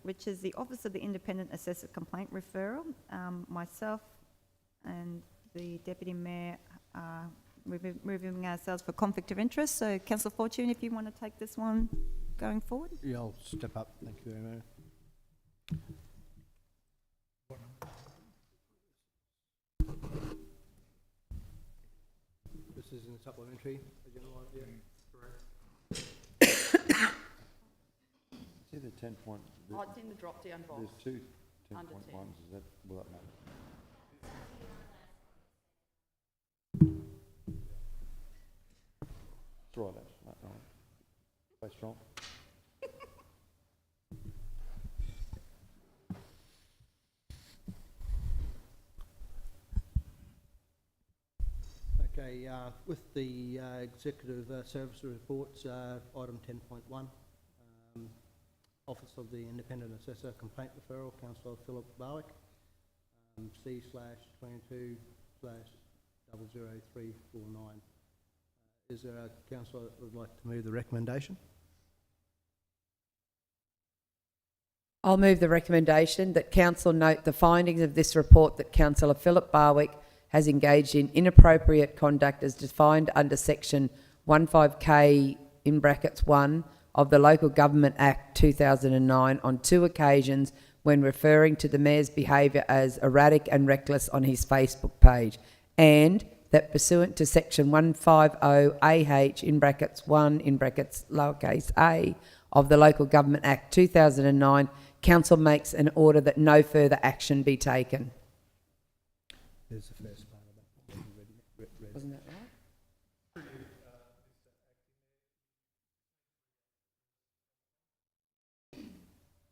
which is the Office of the Independent Assessor Complaint Referral. Myself and the Deputy Mayor are removing ourselves for conflict of interest. So, Councillor Fortune, if you want to take this one going forward. Yeah, I'll step up. Thank you very much. This is in the supplementary agenda item. Correct. See the 10 point. Oh, it's in the drop-down box. There's two 10.1s. Under 10. Is that, will that matter? Try that. Right. Stay strong. Okay, with the executive service reports, item 10.1, Office of the Independent Assessor Complaint Referral, Councillor Philip Barwick, C/22/00349. Is there a councillor that would like to move the recommendation? I'll move the recommendation that council note the findings of this report that Councillor Philip Barwick has engaged in inappropriate conduct as defined under section 15K in brackets 1 of the Local Government Act 2009 on 2 occasions when referring to the Mayor's behaviour as erratic and reckless on his Facebook page, and that pursuant to section 150AH in brackets 1 in brackets lowercase a of the Local Government Act 2009, council makes an order that no further action be taken. There's the first part of that. Wasn't that right?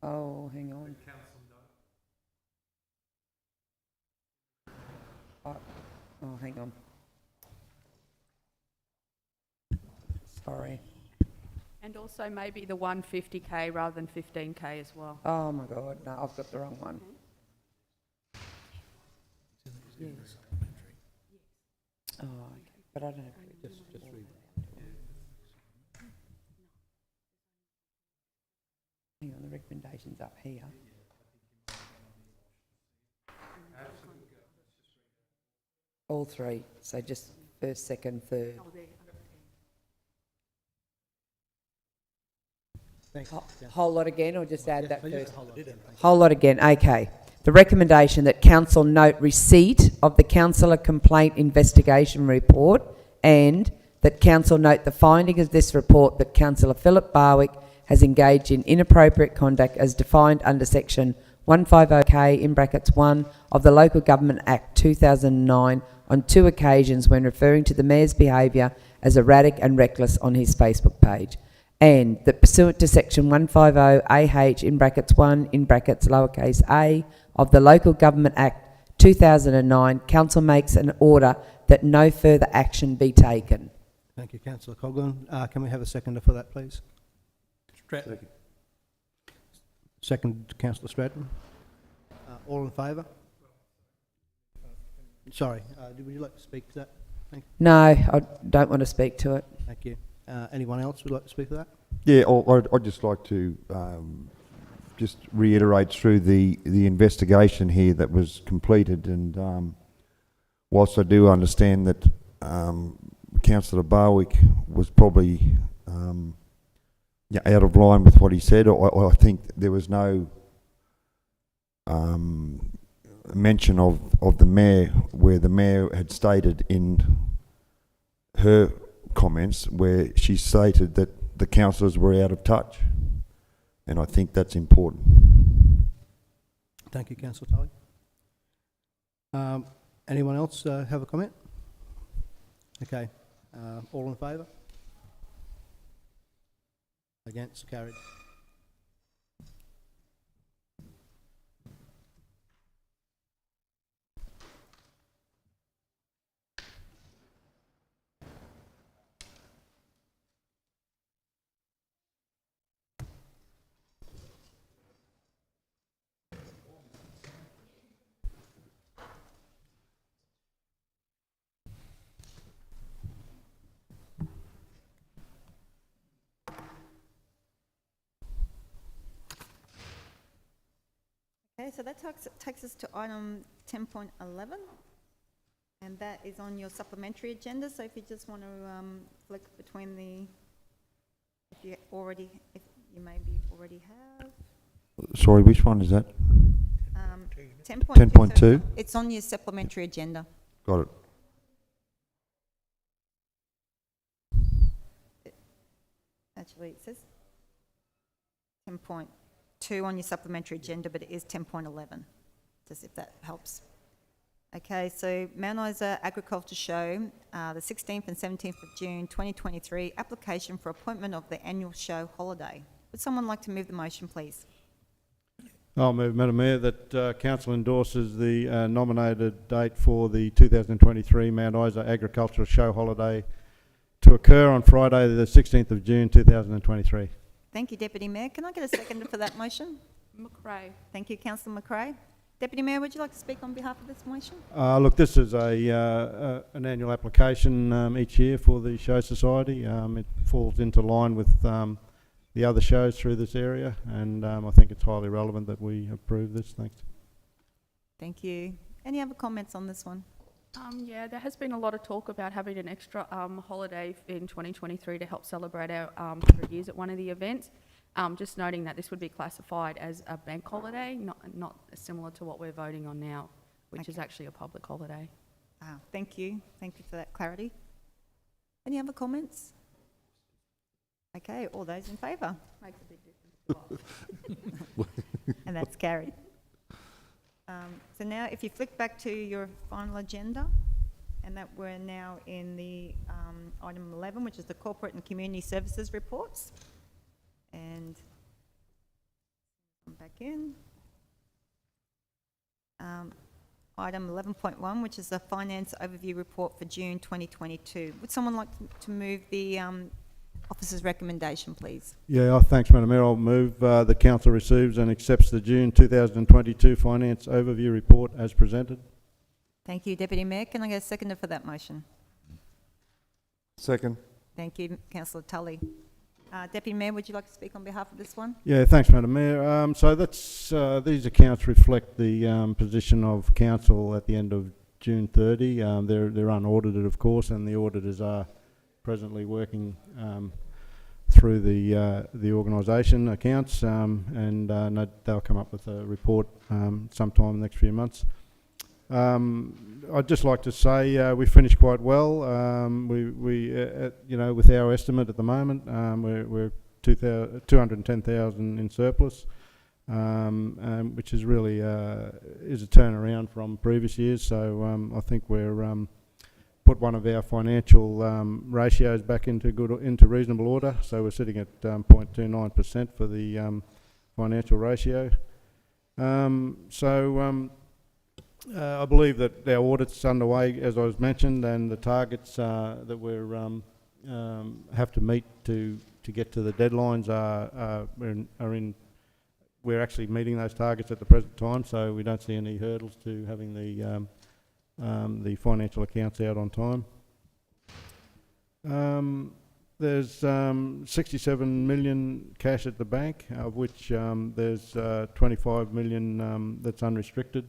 Oh, hang on. Oh, hang on. Sorry. And also maybe the 150K rather than 15K as well. Oh my God, no, I've got the wrong one. Oh, okay. But I don't have to. Just read. Hang on, the recommendation's up here. All three, so just first, second, third. Thanks. Whole lot again, or just add that Please, first? whole lot. Whole lot again, okay. The recommendation that council note receipt of the councillor complaint investigation report, and that council note the finding of this report that Councillor Philip Barwick has engaged in inappropriate conduct as defined under section 150K in brackets 1 of the Local Government Act 2009 on 2 occasions when referring to the Mayor's behaviour as erratic and reckless on his Facebook page, and that pursuant to section 150AH in brackets 1 in brackets lowercase a of the Local Government Act 2009, council makes an order that no further action be taken. Thank you, Councillor Coghlan. Can we have a seconder for that, please? Stratton. Second, Councillor Stratton. All in favour? Sorry, would you like to speak to that? No, I don't want to speak to it. Thank you. Anyone else would like to speak to that? Yeah, I'd just like to just reiterate through the investigation here that was completed, and whilst I do understand that Councillor Barwick was probably out of line with what he said, I think there was no mention of the Mayor, where the Mayor had stated in her comments where she stated that the councillors were out of touch, and I think that's important. Thank you, Councillor Tully. Anyone else have a comment? Okay. All in favour? Against? Carried. Okay, so that takes us to item 10.11, and that is on your supplementary agenda. So if you just want to flick between the, if you maybe already have. Sorry, which one is that? 10.2. 10.2? It's on your supplementary agenda. Got it. Actually, it says 10.2 on your supplementary agenda, but it is 10.11, just if that helps. Okay, so Mount Isa Agriculture Show, the 16th and 17th of June 2023, application for appointment of the annual show holiday. Would someone like to move the motion, please? I'll move, Madam Mayor, that Council endorses the nominated date for the 2023 Mount Isa Agricultural Show holiday to occur on Friday the 16th of June 2023. Thank you, Deputy Mayor. Can I get a seconder for that motion? McRae. Thank you, Councillor McRae. Deputy Mayor, would you like to speak on behalf of this motion? Look, this is an annual application each year for the Show Society. It falls into line with the other shows through this area, and I think it's highly relevant that we approve this. Thanks. Thank you. Any other comments on this one? Yeah, there has been a lot of talk about having an extra holiday in 2023 to help celebrate our 100 years at one of the events. Just noting that this would be classified as a bank holiday, not similar to what we're voting on now, which is actually a public holiday. Thank you. Thank you for that clarity. Any other comments? Okay, all those in favour? Makes a big difference. And that's carried. So now if you flick back to your final agenda, and that we're now in the item 11, which is the Corporate and Community Services Reports. And come back in. Item 11.1, which is the Finance Overview Report for June 2022. Would someone like to move the officer's recommendation, please? Yeah, thanks, Madam Mayor. I'll move the Council receives and accepts the June 2022 Finance Overview Report as presented. Thank you, Deputy Mayor. Can I get a seconder for that motion? Second. Thank you, Councillor Tully. Deputy Mayor, would you like to speak on behalf of this one? Yeah, thanks, Madam Mayor. So that's these accounts reflect the position of Council at the end of June 30. They're unaudited, of course, and the auditors are presently working through the organisation accounts, and they'll come up with a report sometime in the next few months. I'd just like to say we finished quite well. You know, with our estimate at the moment, we're 210,000 in surplus, which is really is a turnaround from previous years. So I think we're put one of our financial ratios back into reasonable order. So we're sitting at 0.29% for the financial ratio. I believe that our audit's underway, as I was mentioned, and the targets that we're have to meet to get to the deadlines we're actually meeting those targets at the present time. So we don't see any hurdles to having the financial accounts out on time. There's 67 million cash at the bank, of which there's 25 million that's unrestricted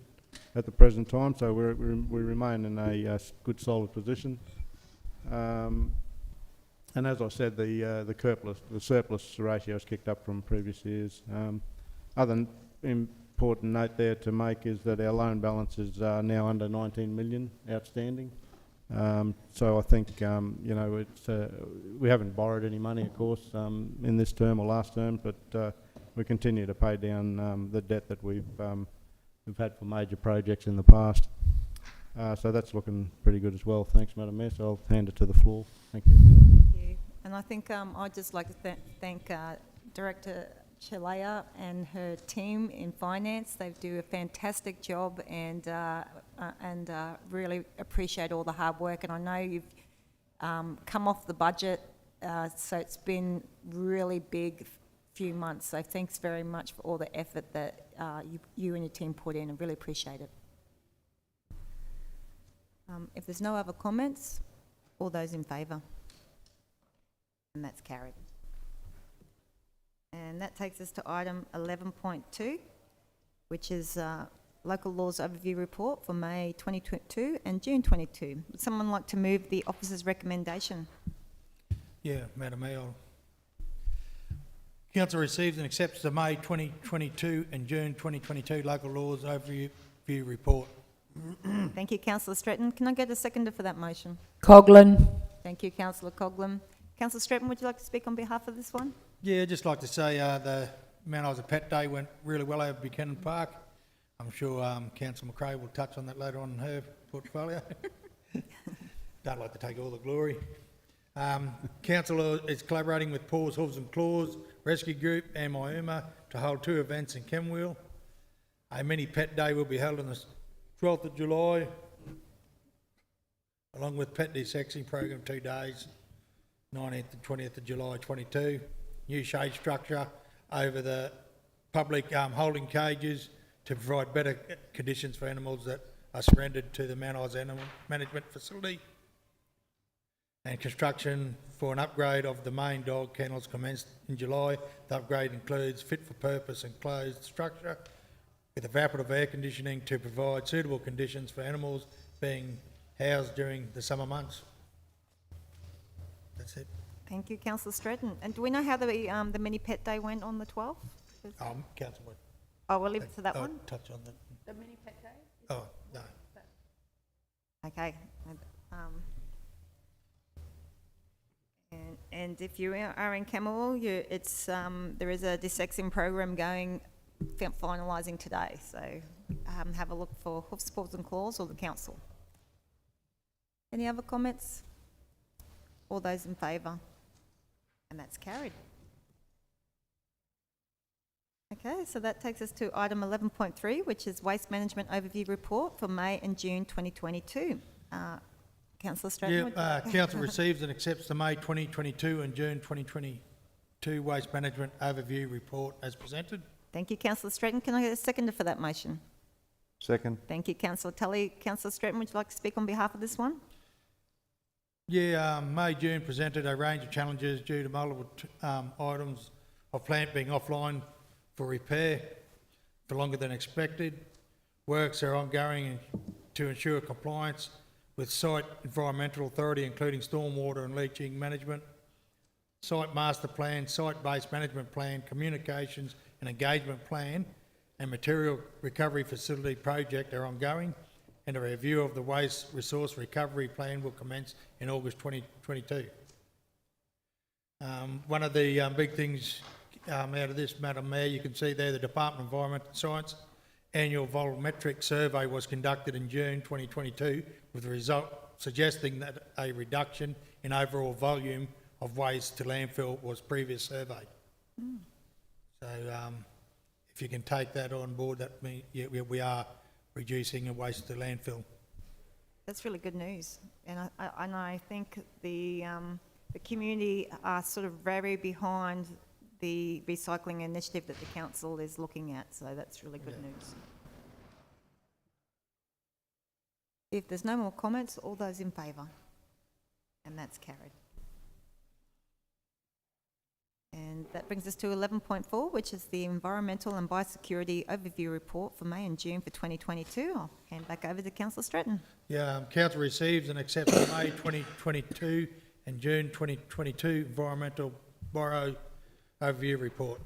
at the present time, so we remain in a good solid position. And as I said, the surplus ratio has kicked up from previous years. Other important note there to make is that our loan balance is now under 19 million outstanding. So I think, you know, it's, we haven't borrowed any money, of course, in this term or last term, but we continue to pay down the debt that we've had for major projects in the past. So that's looking pretty good as well. Thanks, Madam Mayor. So I'll hand it to the floor. Thank you. Thank you. And I think I'd just like to thank Director Chalea and her team in finance. They do a fantastic job, and really appreciate all the hard work. And I know you've come off the budget, so it's been really big few months. So thanks very much for all the effort that you and your team put in. I really appreciate it. If there's no other comments, all those in favour? And that's carried. And that takes us to item 11.2, which is Local Laws Overview Report for May 2022 and June 22. Would someone like to move the officer's recommendation? Yeah, Madam Mayor. Council receives and accepts the May 2022 and June 2022 Local Laws Overview Report. Thank you, Councillor Stretton. Can I get a seconder for that motion? Coghlan. Thank you, Councillor Coghlan. Councillor Stretton, would you like to speak on behalf of this one? Yeah, just like to say the Mount Isa Pet Day went really well over Buchanan Park. I'm sure Councillor McRae will touch on that later on in her portfolio. Don't like to take all the glory. Council is collaborating with Paws, Hooves and Claws Rescue Group and Myuma to hold 2 events in Kenmwill. A mini pet day will be held on the 12th of July, along with pet desexing program 2 days, 19th and 20th of July 22. New shade structure over the public holding cages to provide better conditions for animals that are surrendered to the Mount Isa Animal Management Facility. And construction for an upgrade of the main dog kennels commenced in July. The upgrade includes fit-for-purpose enclosed structure with evaporative air conditioning to provide suitable conditions for animals being housed during the summer months. That's it. Thank you, Councillor Stretton. And do we know how the mini pet day went on the 12th? Councillor. Oh, we'll leave it to that one? Touch on that. The mini pet day? Oh, no. Okay. And if you are in Camberwell, it's there is a desexing program going, finalising today. So have a look for Hoofs, Paws and Claws or the council. Any other comments? All those in favour? And that's carried. Okay, so that takes us to item 11.3, which is Waste Management Overview Report for May and June 2022. Councillor Stratton. Yeah, Council receives and accepts the May 2022 and June 2022 Waste Management Overview Report as presented. Thank you, Councillor Stratton. Can I get a seconder for that motion? Second. Thank you, Councillor Tully. Councillor Stratton, would you like to speak on behalf of this one? Yeah, May, June presented a range of challenges due to multiple items of plant being offline for repair for longer than expected. Works are ongoing to ensure compliance with site environmental authority, including stormwater and leaching management, site master plan, site-based management plan, communications and engagement plan, and material recovery facility project are ongoing, and a review of the waste resource recovery plan will commence in August 2022. One of the big things out of this, Madam Mayor, you can see there the Department of Environment and Science annual volumetric survey was conducted in June 2022 with the result suggesting that a reduction in overall volume of waste to landfill was previous surveyed. So if you can take that on board, that means we are reducing a waste to landfill. That's really good news, and I think the community are sort of very behind the recycling initiative that the council is looking at, so that's really good news. If there's no more comments, all those in favour? And that's carried. That brings us to 11.4, which is the Environmental and Biosecurity Overview Report for May and June for 2022. I'll hand back over to Councillor Stratton. Yeah, Council receives and accepts the May 2022 and June 2022 Environmental Bio Overview Report.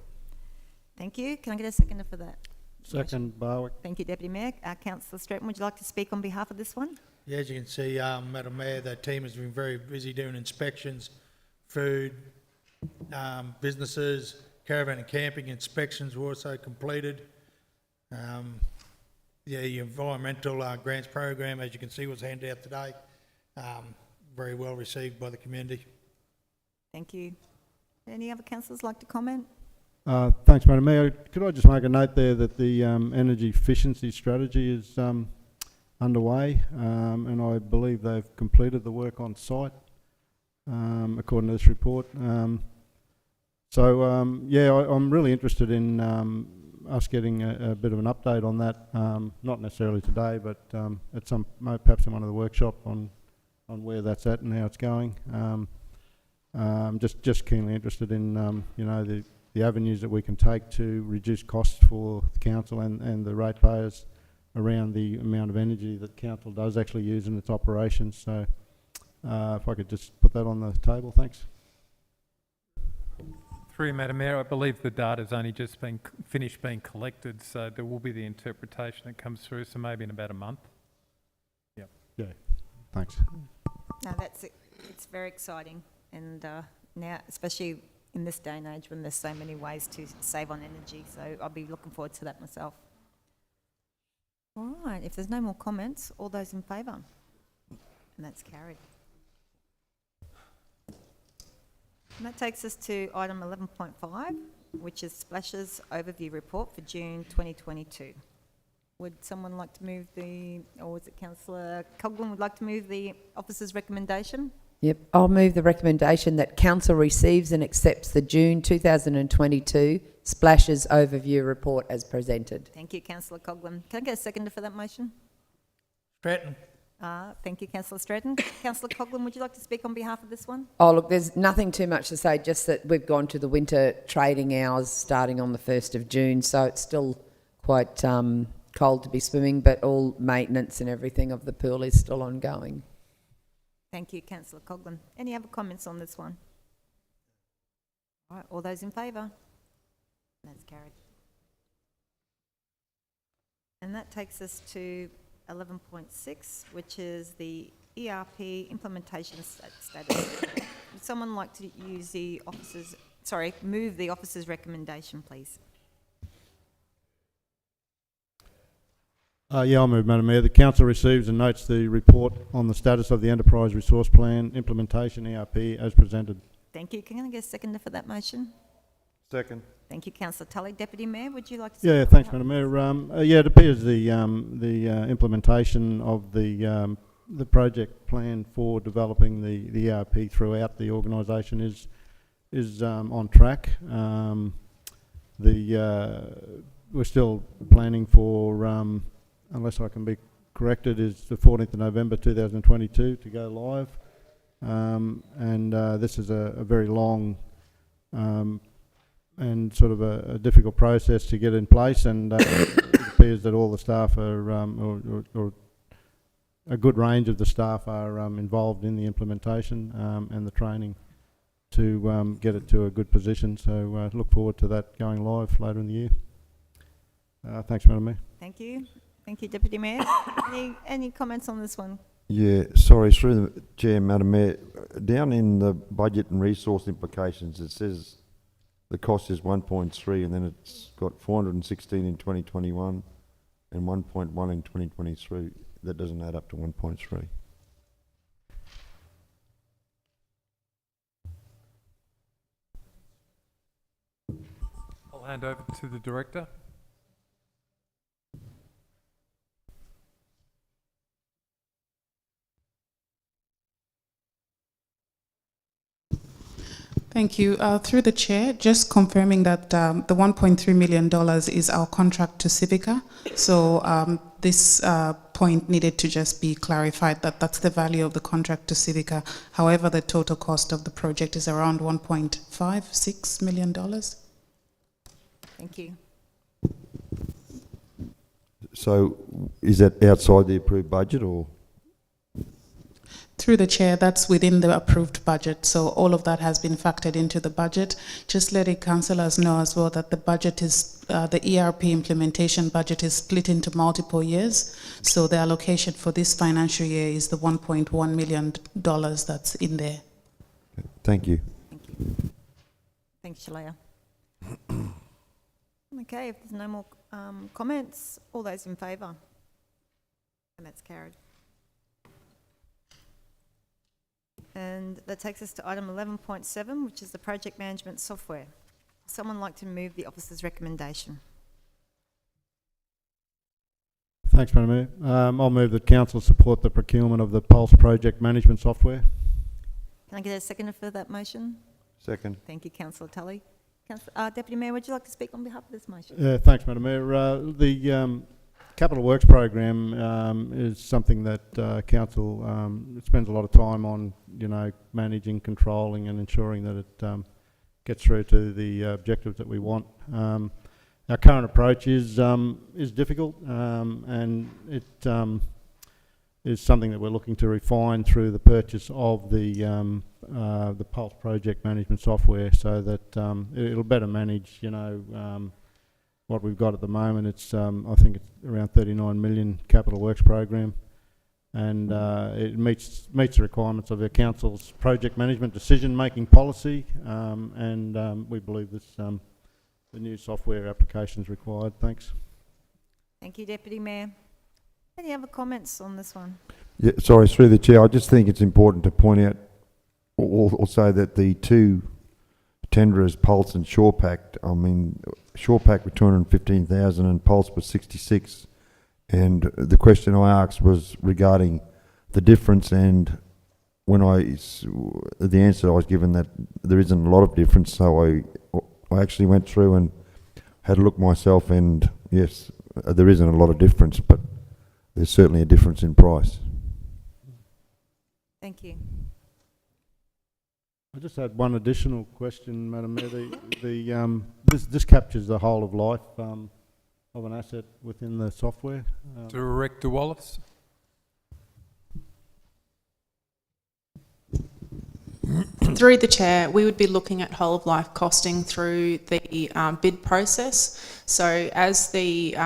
Thank you. Can I get a seconder for that? Second, Barwick. Thank you, Deputy Mayor. Councillor Stratton, would you like to speak on behalf of this one? Yeah, as you can see, Madam Mayor, the team has been very busy doing inspections, food, businesses, caravan and camping inspections were also completed. The environmental grants program, as you can see, was handed out today. Very well received by the community. Thank you. Any other councillors like to comment? Thanks, Madam Mayor. Could I just make a note there that the energy efficiency strategy is underway, and I believe they've completed the work on site, according to this report. I'm really interested in us getting a bit of an update on that, not necessarily today, but at perhaps in one of the workshop on where that's at and how it's going. Just keenly interested in the avenues that we can take to reduce costs for the council and the ratepayers around the amount of energy that council does actually use in its operations. So if I could just put that on the table, thanks. Through you, Madam Mayor, I believe the data's only just been finished being collected, so there will be the interpretation that comes through, so maybe in about a month. Yep. Yeah, thanks. No, that's it. It's very exciting, and now, especially in this day and age when there's so many ways to save on energy, so I'll be looking forward to that myself. All right, if there's no more comments, all those in favour? And that's carried. And that takes us to item 11.5, which is Splash's Overview Report for June 2022. Would someone like to move or was it Councillor Coghlan would like to move the officer's recommendation? Yep, I'll move the recommendation that Council receives and accepts the June 2022 Splash's Overview Report as presented. Thank you, Councillor Coghlan. Can I get a seconder for that motion? Stratton. Thank you, Councillor Stratton. Councillor Coghlan, would you like to speak on behalf of this one? Oh, look, there's nothing too much to say, just that we've gone to the winter trading hours starting on the 1st of June, so it's still quite cold to be swimming, but all maintenance and everything of the pool is still ongoing. Thank you, Councillor Coghlan. Any other comments on this one? All right, all those in favour? That's carried. And that takes us to 11.6, which is the ERP implementation status. Would someone like to move the officer's recommendation, please? I'll move, Madam Mayor. The Council receives and notes the report on the status of the Enterprise Resource Plan implementation ERP as presented. Thank you. Can I get a seconder for that motion? Second. Thank you, Councillor Tully. Deputy Mayor, would you like to Yeah, thanks, Madam Mayor. It appears the implementation of the project plan for developing the ERP throughout the organisation is on track. We're still planning for, unless I can be corrected, is the 14th of November 2022 to go live. This is a very long and sort of a difficult process to get in place, and it appears that all the staff are, or a good range of the staff are involved in the implementation and the training to get it to a good position. So look forward to that going live later in the year. Thanks, Madam Mayor. Thank you. Thank you, Deputy Mayor. Any comments on this one? Yeah, sorry, through the Chair, Madam Mayor. Down in the budget and resource implications, it says the cost is 1.3, and then it's got 416 in 2021 and 1.1 in 2023. That doesn't add up to 1.3. I'll hand over to the Director. Thank you. Through the Chair, just confirming that the $1.3 million is our contract to Civica. So this point needed to just be clarified, that that's the value of the contract to Civica. However, the total cost of the project is around $1.56 million. Thank you. So is that outside the approved budget or? Through the chair, that's within the approved budget. So all of that has been factored into the budget. Just letting councillors know as well that the budget is, the ERP implementation budget is split into multiple years. So the allocation for this financial year is the $1.1 million that's in there. Thank you. Thank you. Thanks, Shalaya. Okay, if there's no more comments, all those in favour? And that's carried. And that takes us to item 11.7, which is the project management software. Would someone like to move the officer's recommendation? Thanks, Madam Mayor. I'll move that council support the procurement of the Pulse project management software. Can I get a seconder for that motion? Second. Thank you, Councillor Tully. Deputy Mayor, would you like to speak on behalf of this motion? Thanks, Madam Mayor. The Capital Works program is something that council spends a lot of time on, you know, managing, controlling and ensuring that it gets through to the objectives that we want. Our current approach is difficult and it is something that we're looking to refine through the purchase of the Pulse project management software, so that it'll better manage, you know, what we've got at the moment. It's I think it's around 39 million capital works program, and it meets the requirements of our council's project management decision-making policy, and we believe this the new software application is required. Thanks. Thank you, Deputy Mayor. Any other comments on this one? Yeah, sorry, through the chair, I just think it's important to point out or say that the two tenderers, Pulse and SurePack, I mean, SurePack with 215,000 and Pulse was 66. And the question I asked was regarding the difference, and when the answer I was given that there isn't a lot of difference, so I actually went through and had a look myself, and yes, there isn't a lot of difference, but there's certainly a difference in price. Thank you. I just had one additional question, Madam Mayor. This captures the whole of life of an asset within the software. Director Wallace. Through the chair, we would be looking at whole of life costing through the bid process. So as the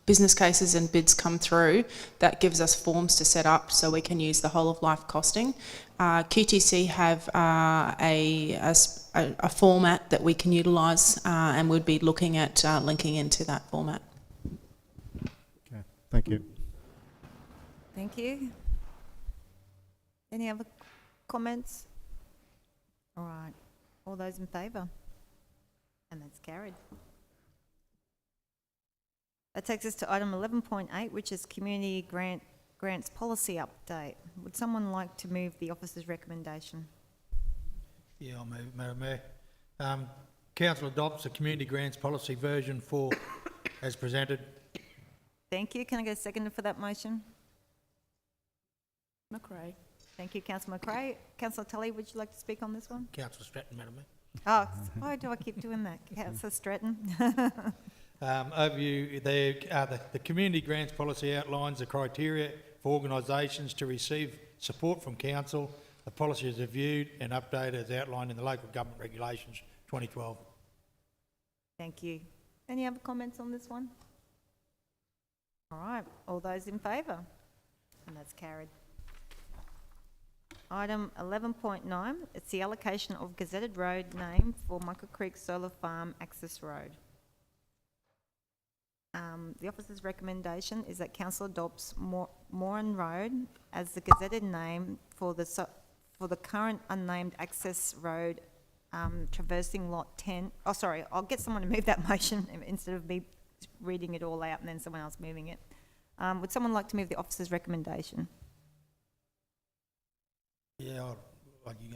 business cases and bids come through, that gives us forms to set up so we can use the whole of life costing. QTC have a format that we can utilise, and we'd be looking at linking into that format. Okay, thank you. Thank you. Any other comments? All right. All those in favour? And that's carried. That takes us to item 11.8, which is community grants policy update. Would someone like to move the officer's recommendation? Yeah, I'll move it, Madam Mayor. Council adopts the community grants policy version 4 as presented. Thank you. Can I get a seconder for that motion? McRae. Thank you, Councillor McRae. Councillor Tully, would you like to speak on this one? Councillor Stratton, Madam Mayor. Oh, why do I keep doing that? Councillor Stratton. Overview, the community grants policy outlines the criteria for organisations to receive support from council. The policy is reviewed and updated as outlined in the Local Government Regulations 2012. Thank you. Any other comments on this one? All right, all those in favour? And that's carried. Item 11.9, it's the allocation of gazetted road name for Mucker Creek Solar Farm Access Road. The officer's recommendation is that council adopts Moran Road as the gazetted name for the current unnamed access road traversing lot 10. Oh, sorry, I'll get someone to move that motion instead of me reading it all out and then someone else moving it. Would someone like to move the officer's recommendation? Yeah, I'll let you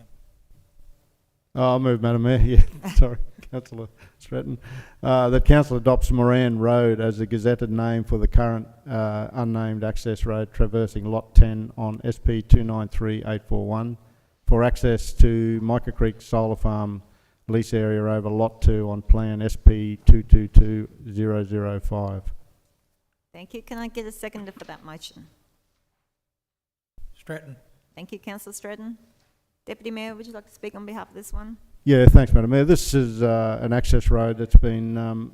go. I'll move, Madam Mayor. Yeah, sorry, Councillor Stratton. That Council adopts Moran Road as a gazetted name for the current unnamed access road traversing Lot 10 on SP 293841 for access to Mica Creek Solar Farm lease area over Lot 2 on Plan SP 222005. Thank you. Can I get a seconder for that motion? Stratton. Thank you, Councillor Stratton. Deputy Mayor, would you like to speak on behalf of this one? Yeah, thanks, Madam Mayor. This is an access road that's been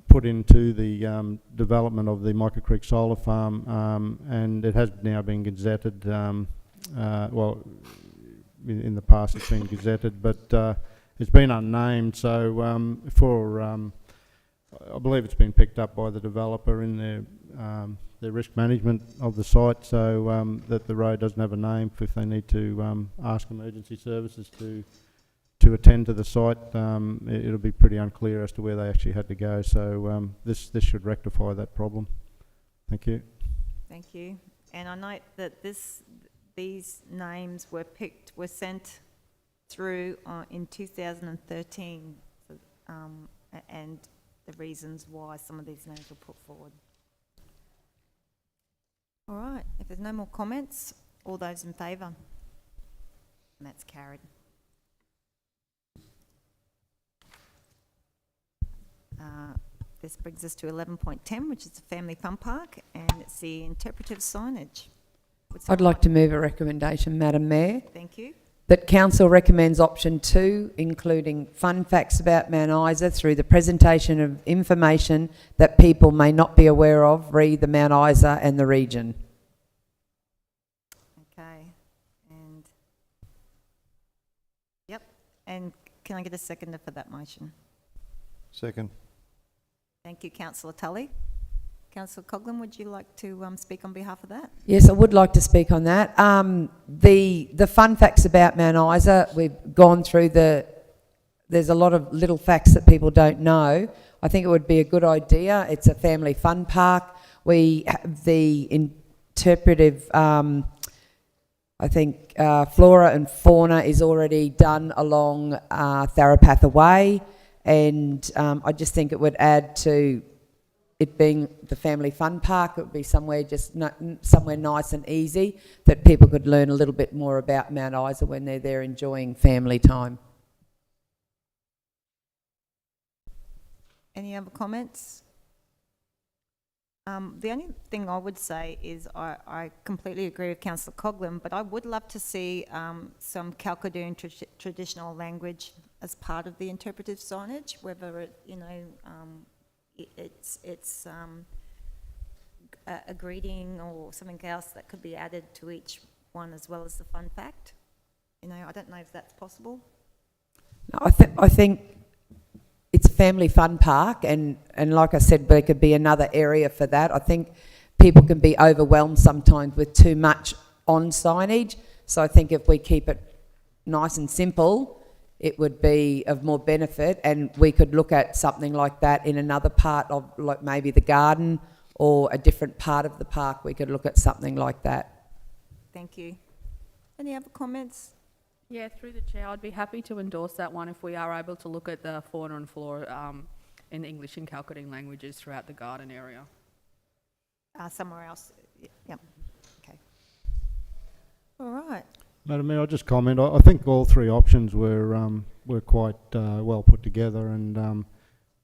put into the development of the Mica Creek Solar Farm, and it has now been gazetted. Well, in the past it's been gazetted, but it's been unnamed. So I believe it's been picked up by the developer in their risk management of the site, so that the road doesn't have a name if they need to ask emergency services to attend to the site. It'll be pretty unclear as to where they actually had to go. So this should rectify that problem. Thank you. Thank you. And I note that these names were sent through in 2013, and the reasons why some of these names were put forward. All right, if there's no more comments, all those in favour? And that's carried. This brings us to 11.10, which is the Family Fun Park, and it's the interpretive signage. I'd like to move a recommendation, Madam Mayor. Thank you. That Council recommends option 2, including fun facts about Mount Isa through the presentation of information that people may not be aware of, re the Mount Isa and the region. Okay, and yep, and can I get a seconder for that motion? Second. Thank you, Councillor Tully. Councillor Coghlan, would you like to speak on behalf of that? Yes, I would like to speak on that. The fun facts about Mount Isa, we've gone through there's a lot of little facts that people don't know. I think it would be a good idea. It's a family fun park. We have the interpretive, I think flora and fauna is already done along Tharapatha Way, and I just think it would add to it being the family fun park. It would be somewhere somewhere nice and easy that people could learn a little bit more about Mount Isa when they're there enjoying family time. Any other comments? The only thing I would say is I completely agree with Councillor Coghlan, but I would love to see some Kalkadoon traditional language as part of the interpretive signage, whether it, it's a greeting or something else that could be added to each one, as well as the fun fact. I don't know if that's possible. No, I think it's a family fun park, and like I said, there could be another area for that. I think people can be overwhelmed sometimes with too much on signage, so I think if we keep it nice and simple, it would be of more benefit, and we could look at something like that in another part of, like maybe the garden or a different part of the park. We could look at something like that. Thank you. Any other comments? Yeah, through the chair, I'd be happy to endorse that one if we are able to look at the fauna and flora in English and Kalkadoon languages throughout the garden area. Somewhere else. Yep. Okay. All right. Madam Mayor, I'll just comment. I think all three options were quite well put together, and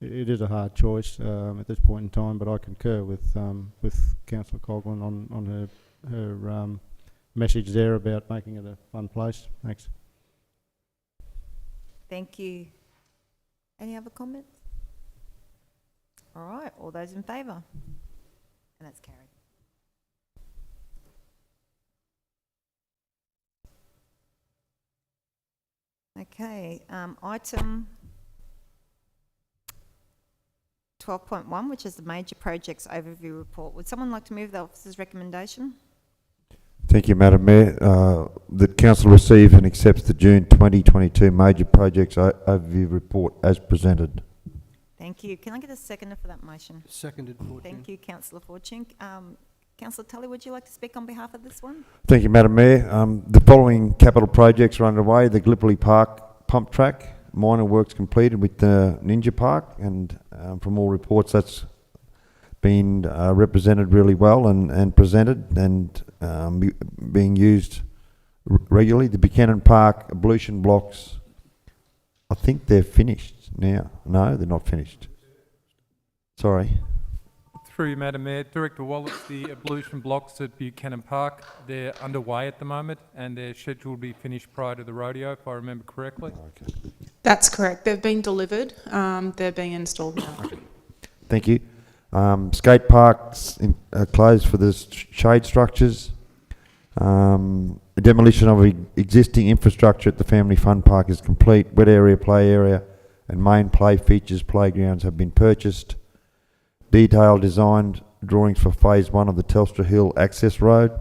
it is a hard choice at this point in time. But I concur with Councillor Coghlan on her message there about making it a fun place. Thanks. Thank you. Any other comments? All right. All those in favour? And that's carried. Okay, item 12.1, which is the Major Projects Overview Report. Would someone like to move the officer's recommendation? Thank you, Madam Mayor. That Council receives and accepts the June 2022 Major Projects Overview Report as presented. Thank you. Can I get a seconder for that motion? Seconded, Fortune. Thank you, Councillor Fortune. Councillor Tully, would you like to speak on behalf of this one? Thank you, Madam Mayor. The following capital projects are underway: the Gallipoli Park pump track. Minor works completed with the Ninja Park, and from all reports that's been represented really well and presented and being used regularly. The Buchanan Park ablution blocks, I think they're finished now. No, they're not finished. Sorry. Through you, Madam Mayor, Director Wallace, the ablution blocks at Buchanan Park, they're underway at the moment and they're scheduled to be finished prior to the rodeo, if I remember correctly. Okay. That's correct. They've been delivered. They're being installed now. Thank you. Skate parks closed for the shade structures. Demolition of existing infrastructure at the Family Fun Park is complete. Wet area, play area and main play features playgrounds have been purchased. Detailed designed drawings for phase 1 of the Telstra Hill access road.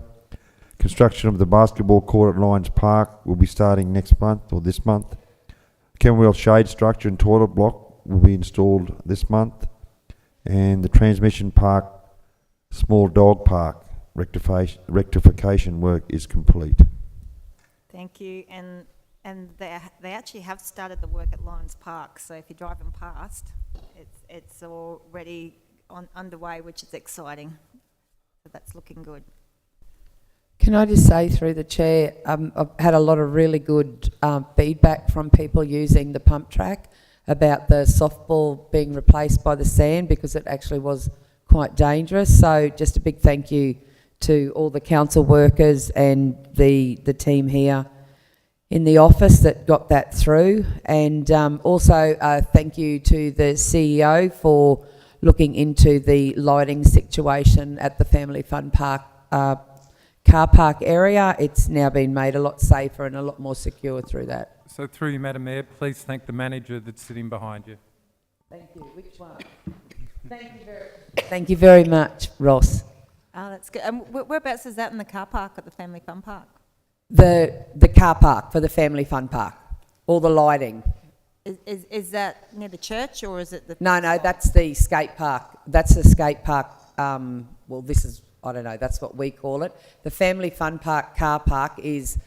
Construction of the basketball court at Lions Park will be starting next month or this month. Kenwell shade structure and toilet block will be installed this month. And the Transmission Park small dog park rectification work is complete. Thank you. And they actually have started the work at Lions Park. So if you're driving past, it's already underway, which is exciting. So that's looking good. Can I just say through the chair, I've had a lot of really good feedback from people using the pump track about the softball being replaced by the sand, because it actually was quite dangerous. So just a big thank you to all the council workers and the team here in the office that got that through. And also thank you to the CEO for looking into the lighting situation at the Family Fun Park car park area. It's now been made a lot safer and a lot more secure through that. So through you, Madam Mayor, please thank the manager that's sitting behind you. Thank you. Which one? Thank you very much, Ross. Oh, that's good. Whereabouts is that in the car park at the Family Fun Park? The car park for the Family Fun Park, all the lighting. Is that near the church or is it the... No, that's the skate park. That's the skate park. Well, this is, I don't know, that's what we call it. The Family Fun Park car park is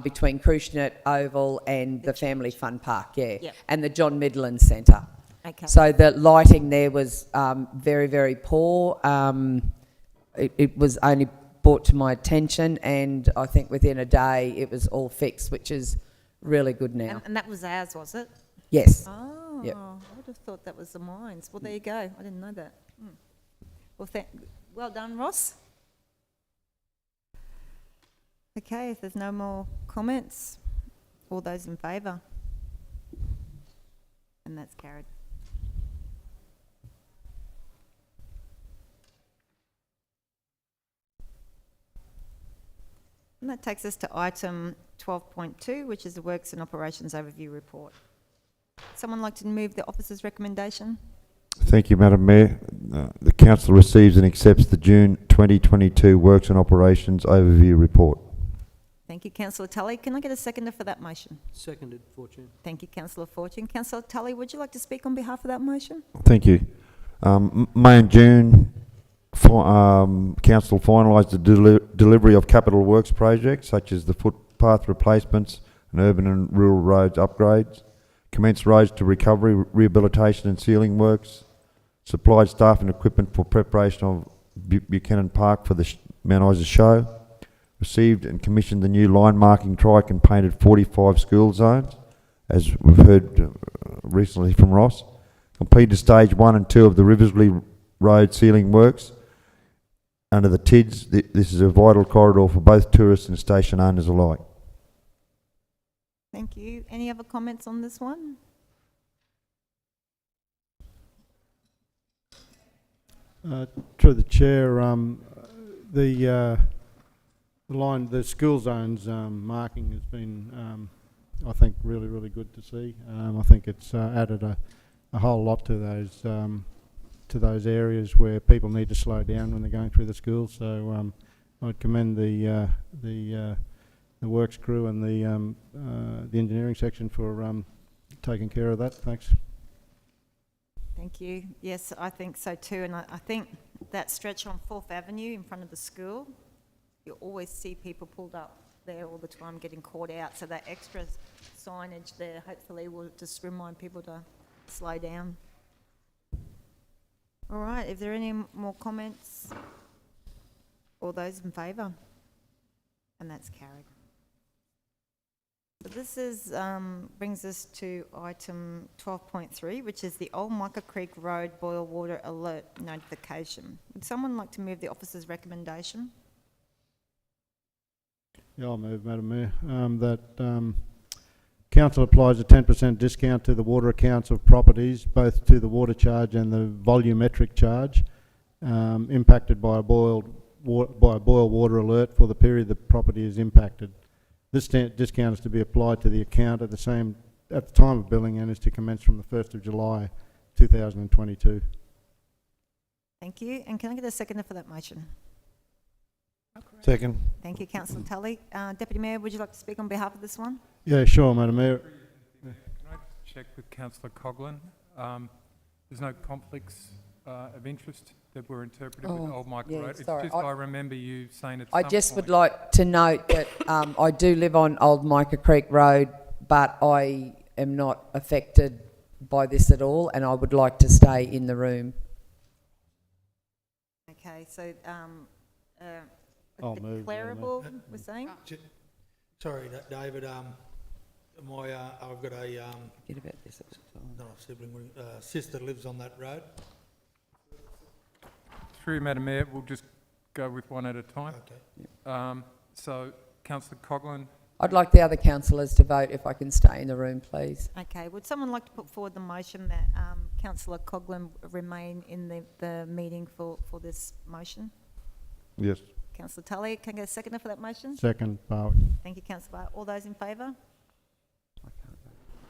between Crucianet Oval and the Family Fun Park, yeah. Yep. And the John Midland Centre. Okay. So the lighting there was very, very poor. It was only brought to my attention, and I think within a day it was all fixed, which is really good now. And that was ours, was it? Yes. Oh, yep. I would have thought that was the mines. Well, there you go. I didn't know that. Well, well done, Ross. Okay, if there's no more comments, all those in favour? And that's carried. And that takes us to item 12.2, which is the Works and Operations Overview Report. Someone like to move the officer's recommendation? Thank you, Madam Mayor. The Council receives and accepts the June 2022 Works and Operations Overview Report. Thank you, Councillor Tully. Can I get a seconder for that motion? Seconded, Fortune. Thank you, Councillor Fortune. Councillor Tully, would you like to speak on behalf of that motion? Thank you. May and June, Council finalised the delivery of capital works projects such as the footpath replacements and urban and rural roads upgrades, commenced roads to recovery, rehabilitation and sealing works, supplied staff and equipment for preparation of Buchanan Park for the Mount Isa show, received and commissioned the new line marking trike and painted 45 school zones, as we've heard recently from Ross, completed stage 1 and 2 of the Riversley Road sealing works under the TIDS. This is a vital corridor for both tourists and station owners alike. Thank you. Any other comments on this one? Through the chair, the school zones marking has been, I think, really, really good to see. I think it's added a whole lot to those areas where people need to slow down when they're going through the schools. So I'd commend the works crew and the engineering section for taking care of that. Thanks. Thank you. Yes, I think so too. And I think that stretch on 4th Avenue in front of the school, you always see people pulled up there all the time getting caught out. So that extra signage there hopefully will just remind people to slow down. All right, if there are any more comments, all those in favour? And that's carried. So this is, brings us to item 12.3, which is the Old Mica Creek Road Boil Water Alert Notification. Would someone like to move the officer's recommendation? Yeah, I'll move, Madam Mayor, that council applies a 10% discount to the water accounts of properties, both to the water charge and the volumetric charge, impacted by a boil water alert for the period the property is impacted. This discount is to be applied to the account at the time of billing and is to commence from the 1st of July 2022. Thank you. And can I get a seconder for that motion? Second. Thank you, Councillor Tully. Deputy Mayor, would you like to speak on behalf of this one? Yeah, sure, Madam Mayor. Can I just check with Councillor Coghlan? There's no conflicts of interest that were interpreted with Old Mica yeah, Road? It's sorry. just I remember you saying at I some just point. would like to note that I do live on Old Mica Creek Road, but I am not affected by this at all, and I would like to stay in the room. Okay, so I'll move, declarable, we're saying? Sorry, David, I've got a, Forget about this. not a sibling, sister lives on that road. Through you, Madam Mayor, we'll just go with one at a time. Okay. So, Councillor Coghlan, I'd like the other councillors to vote if I can stay in the room, please. Okay, would someone like to put forward the motion that Councillor Coghlan remain in the meeting for this motion? Yes. Councillor Tully, can I get a seconder for that motion? Second, Barwick. Thank you, Councillor Barr. All those in favour?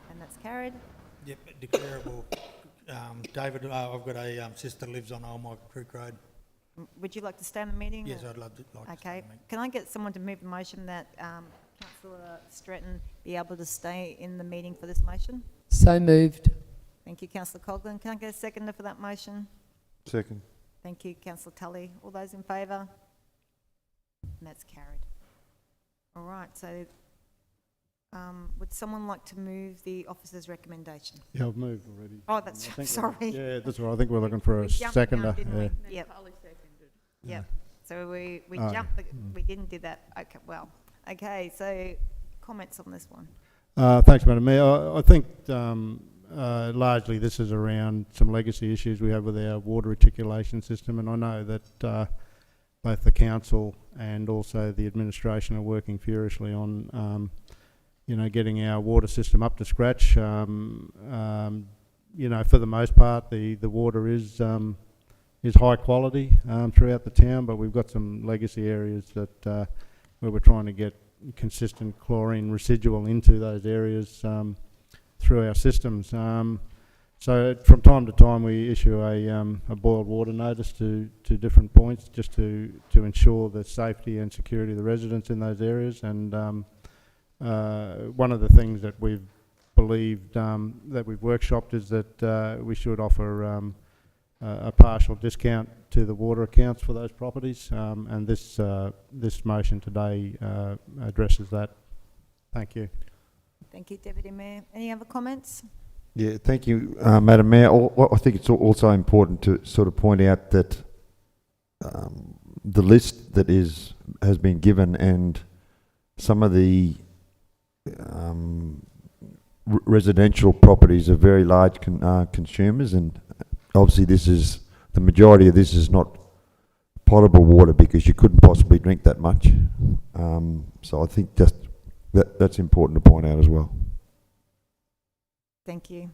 And that's carried. Yep, declarable. David, I've got a sister lives on Old Mica Creek Road. Would you like to stay in the meeting? Yes, or- I'd love to. Like to stay Okay, in the meeting. can I get someone to move the motion that Councillor Stretton be able to stay in the meeting for this motion? So moved. Thank you, Councillor Coghlan. Can I get a seconder for that motion? Second. Thank you, Councillor Tully. All those in favour? And that's carried. All right, so would someone like to move the officer's recommendation? Yeah, I've moved already. Oh, that's, I think sorry. Yeah, that's all right. I think we're looking for We a jumped the gun, seconder. didn't we? Yeah. Yep. Yep. So we Oh, jumped, we didn't do that. Okay, well, okay, so comments on this one? Thanks, Madam Mayor. I think largely this is around some legacy issues we have with our water reticulation system, and I know that both the council and also the administration are working furiously on getting our water system up to scratch. For the most part, the water is high quality throughout the town, but we've got some legacy areas that where we're trying to get consistent chlorine residual into those areas through our systems. So from time to time we issue a boiled water notice to different points just to ensure the safety and security of the residents in those areas. And one of the things that we've believed that we've workshopped is that we should offer a partial discount to the water accounts for those properties, and this motion today addresses that. Thank you. Thank you, Deputy Mayor. Any other comments? Yeah, thank you, Madam Mayor. I think it's also important to sort of point out that the list that has been given and some of the residential properties are very large consumers, and obviously the majority of this is not potable water because you couldn't possibly drink that much. So I think just that's important to point out as well. Thank you.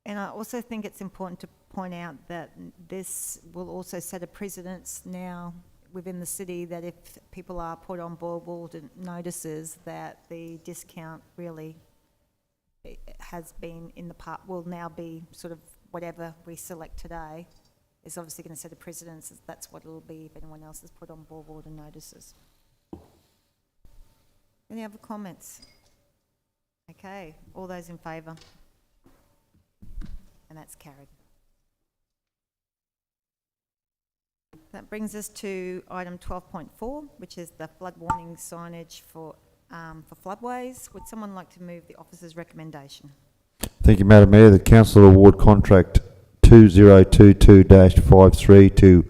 And I also think it's important to point out that this will also set a precedence now within the city that if people are put on boiled water notices, that the discount really has been in the part, will now be sort of whatever we select today is obviously going to set a precedence. That's what it'll be if anyone else is put on boiled water notices. Any other comments? Okay, all those in favour? And that's carried. That brings us to item 12.4, which is the flood warning signage for floodways. Would someone like to move the officer's recommendation? Thank you, Madam Mayor. The Council award contract 2022-53 to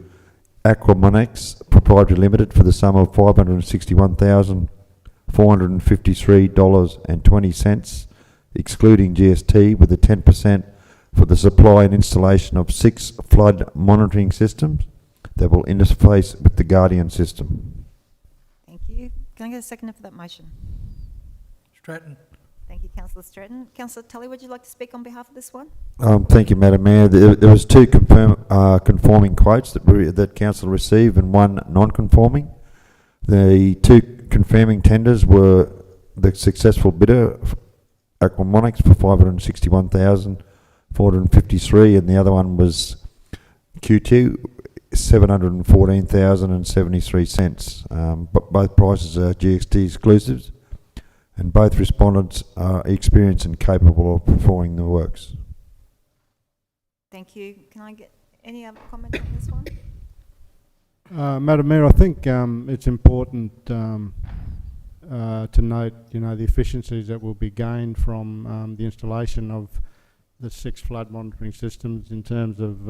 Aquamonics Proprietary Limited for the sum of $561,453.20, excluding GST, with a 10% for the supply and installation of 6 flood monitoring systems that will interface with the Guardian system. Thank you. Can I get a seconder for that motion? Stratton. Thank you, Councillor Stratton. Councillor Tully, would you like to speak on behalf of this one? Thank you, Madam Mayor. There was 2 conforming quotes that Council received and 1 non-conforming. The 2 confirming tenders were the successful bidder, Aquamonics, for $561,453, and the other one was Q2, $714,073. But both prices are GST exclusives, and both respondents are experienced and capable of performing the works. Thank you. Can I get any other comment on this one? Madam Mayor, I think it's important to note, the efficiencies that will be gained from the installation of the 6 flood monitoring systems in terms of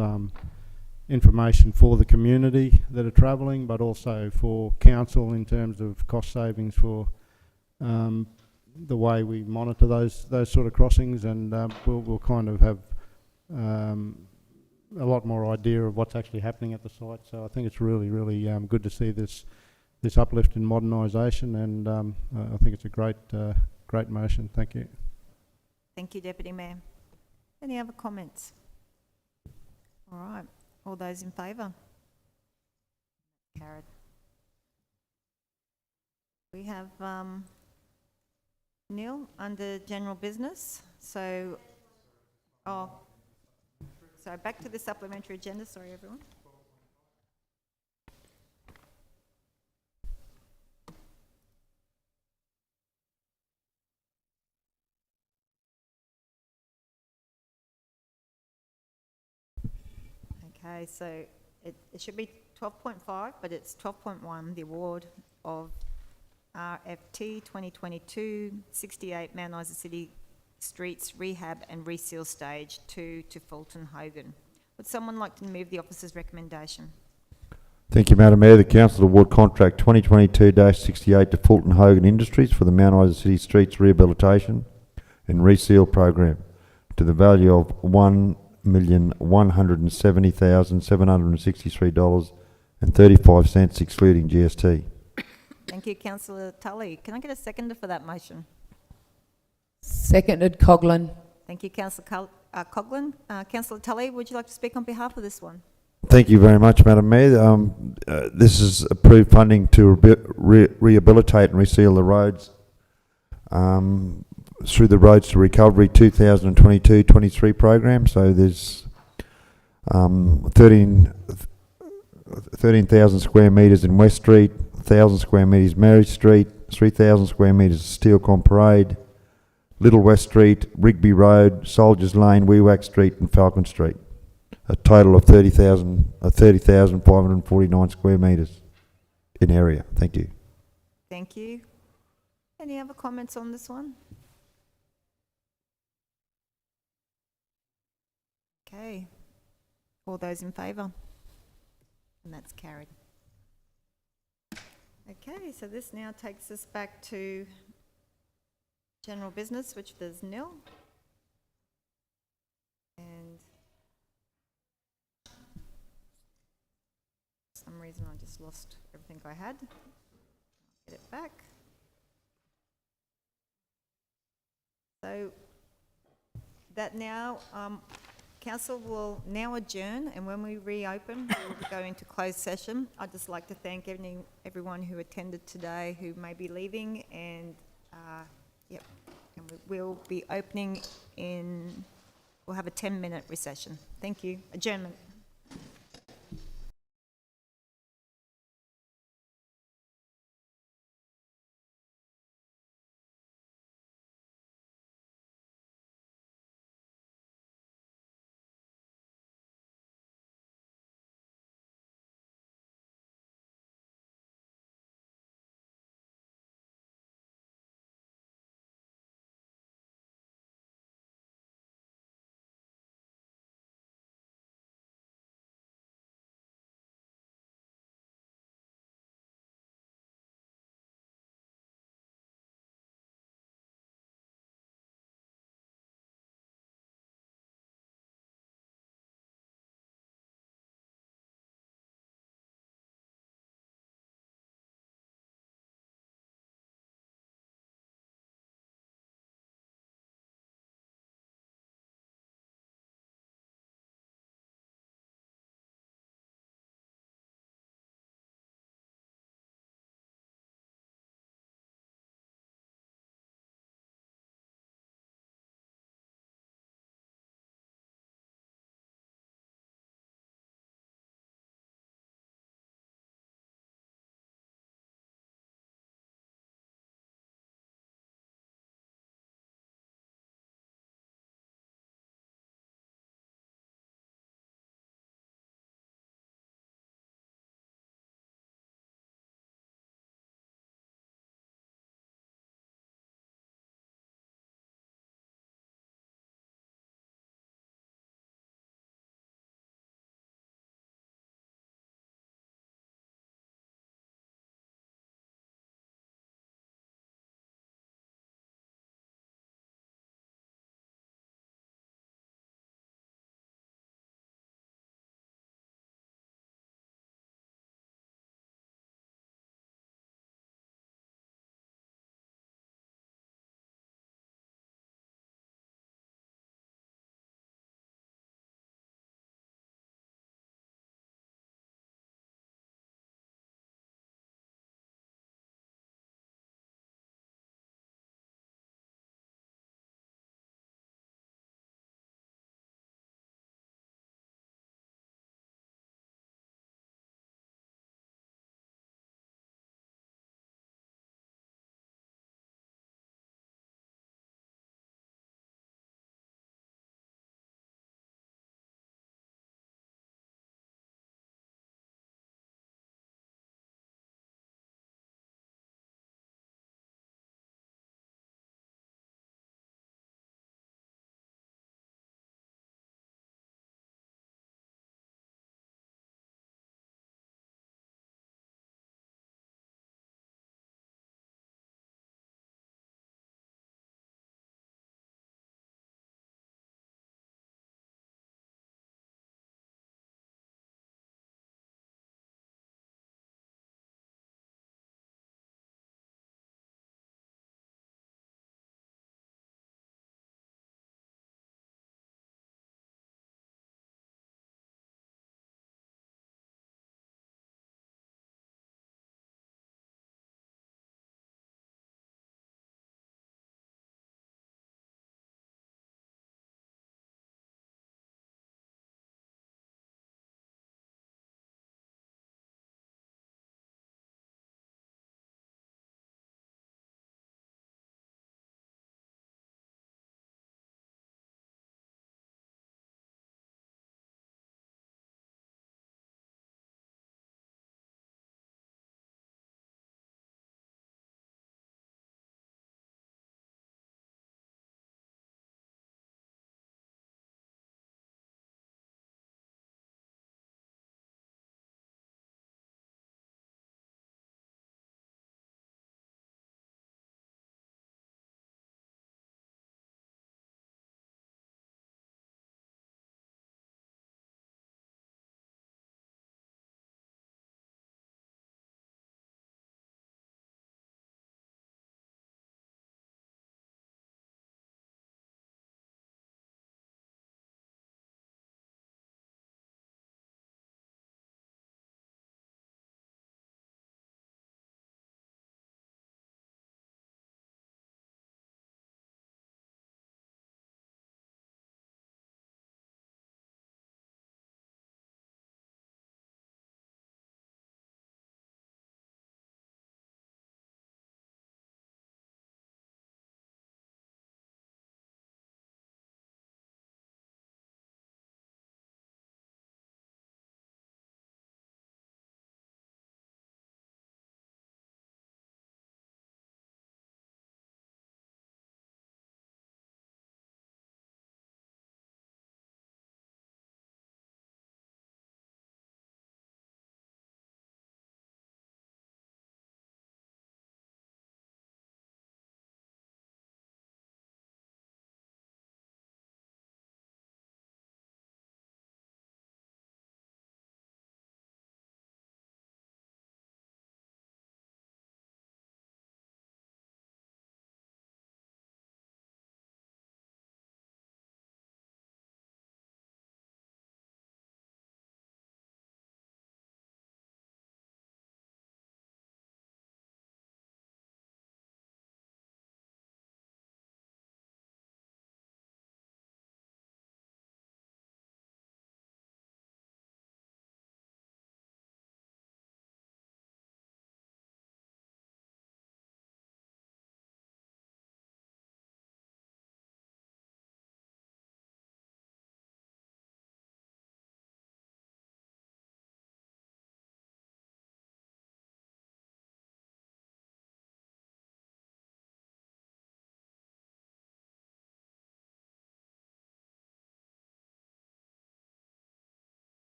information for the community that are travelling, but also for council in terms of cost savings for the way we monitor those sort of crossings, and we'll kind of have a lot more idea of what's actually happening at the site. So I think it's really good to see this uplift in modernisation, and I think it's a great motion. Thank you. Thank you, Deputy Mayor. Any other comments? All right. All those in favour? Carried. We have Neil under general business. So back to the supplementary agenda. Sorry, everyone. Okay, so it should be 12.5, but it's 12.1, the award of RFT 2022-68 Mount Isa City Streets Rehab and Reseal Stage 2 to Fulton Hogan. Would someone like to move the officer's recommendation? Thank you, Madam Mayor. The Council award contract 2022-68 to Fulton Hogan Industries for the Mount Isa City Streets Rehabilitation and Reseal Program to the value of $1,170,763.35, excluding GST. Thank you, Councillor Tully. Can I get a seconder for that motion? Seconded, Coghlan. Thank you, Councillor Coghlan. Councillor Tully, would you like to speak on behalf of this one? Thank you very much, Madam Mayor. This is approved funding to rehabilitate and reseal the roads through the Roads to Recovery 2022-23 program. So there's 13,000 square metres in West Street, 1,000 square metres Mary Street, 3,000 square metres Steelcon Parade, Little West Street, Rigby Road, Soldiers Lane, Weewack Street and Falcon Street. A total of 30,549 square metres in area. Thank you. Thank you. Any other comments on this one? Okay. All those in favour? And that's carried. Okay, so this now takes us back to general business, which there's nil. And for some reason I just lost everything I had. Get it back. So that now, Council will now adjourn, and when we reopen, we'll go into closed session. I'd just like to thank everyone who attended today, who may be leaving, and and we'll be opening we'll have a 10-minute recession. Thank you. Adjournment.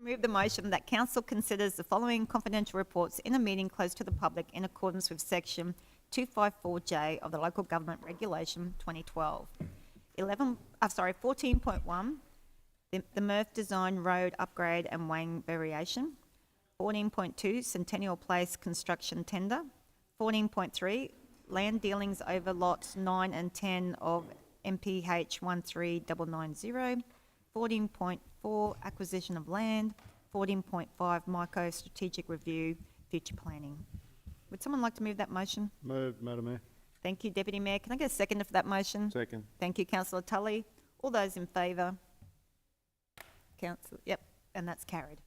Move the motion that council considers the following confidential reports in a meeting closed to the public in accordance with section 254J of the Local Government Regulation 2012. 14.1, the Murph Design Road Upgrade and Wang Variation. 14.2, Centennial Place Construction Tender. 14.3, Land Dealings over lots 9 and 10 of MPH 13990. 14.4, Acquisition of Land. 14.5, Micro Strategic Review, Future Planning. Would someone like to move that motion? Moved, Madam Mayor. Thank you, Deputy Mayor. Can I get a seconder for that motion? Second. Thank you, Councillor Tully. All those in favour? Council, yep, and that's carried.